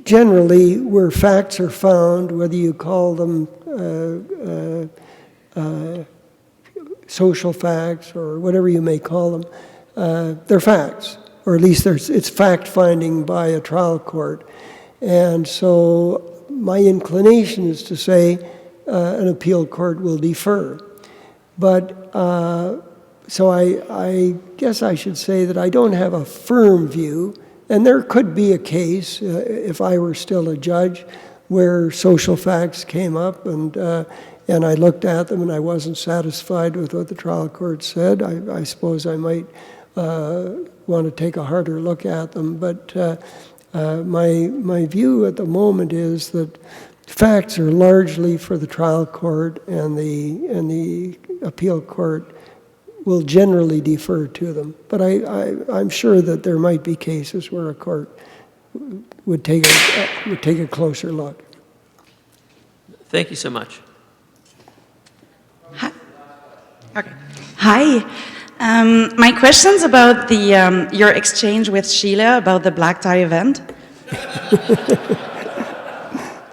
generally where facts are found, whether you call them social facts or whatever you may call them, they're facts, or at least it's fact-finding by a trial court. And so my inclination is to say an appeal court will defer. But so I guess I should say that I don't have a firm view, and there could be a case, if I were still a judge, where social facts came up and I looked at them and I wasn't satisfied with what the trial court said. I suppose I might want to take a harder look at them, but my view at the moment is that facts are largely for the trial court, and the appeal court will generally defer to them. But I'm sure that there might be cases where a court would take a closer look. Thank you so much. Hi. Okay. Hi. My question's about your exchange with Sheila about the black tie event.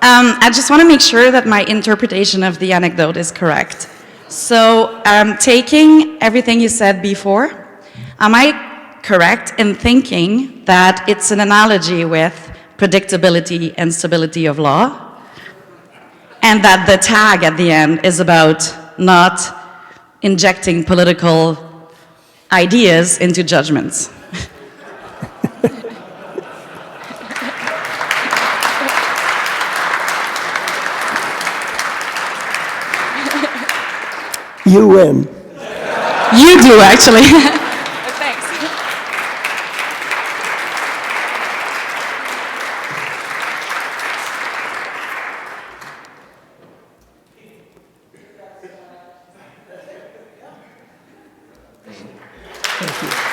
I just want to make sure that my interpretation of the anecdote is correct. So, taking everything you said before, am I correct in thinking that it's an analogy with predictability and stability of law? And that the tag at the end is about not injecting political ideas into judgments? You win. You do, actually. Thanks. Thank you.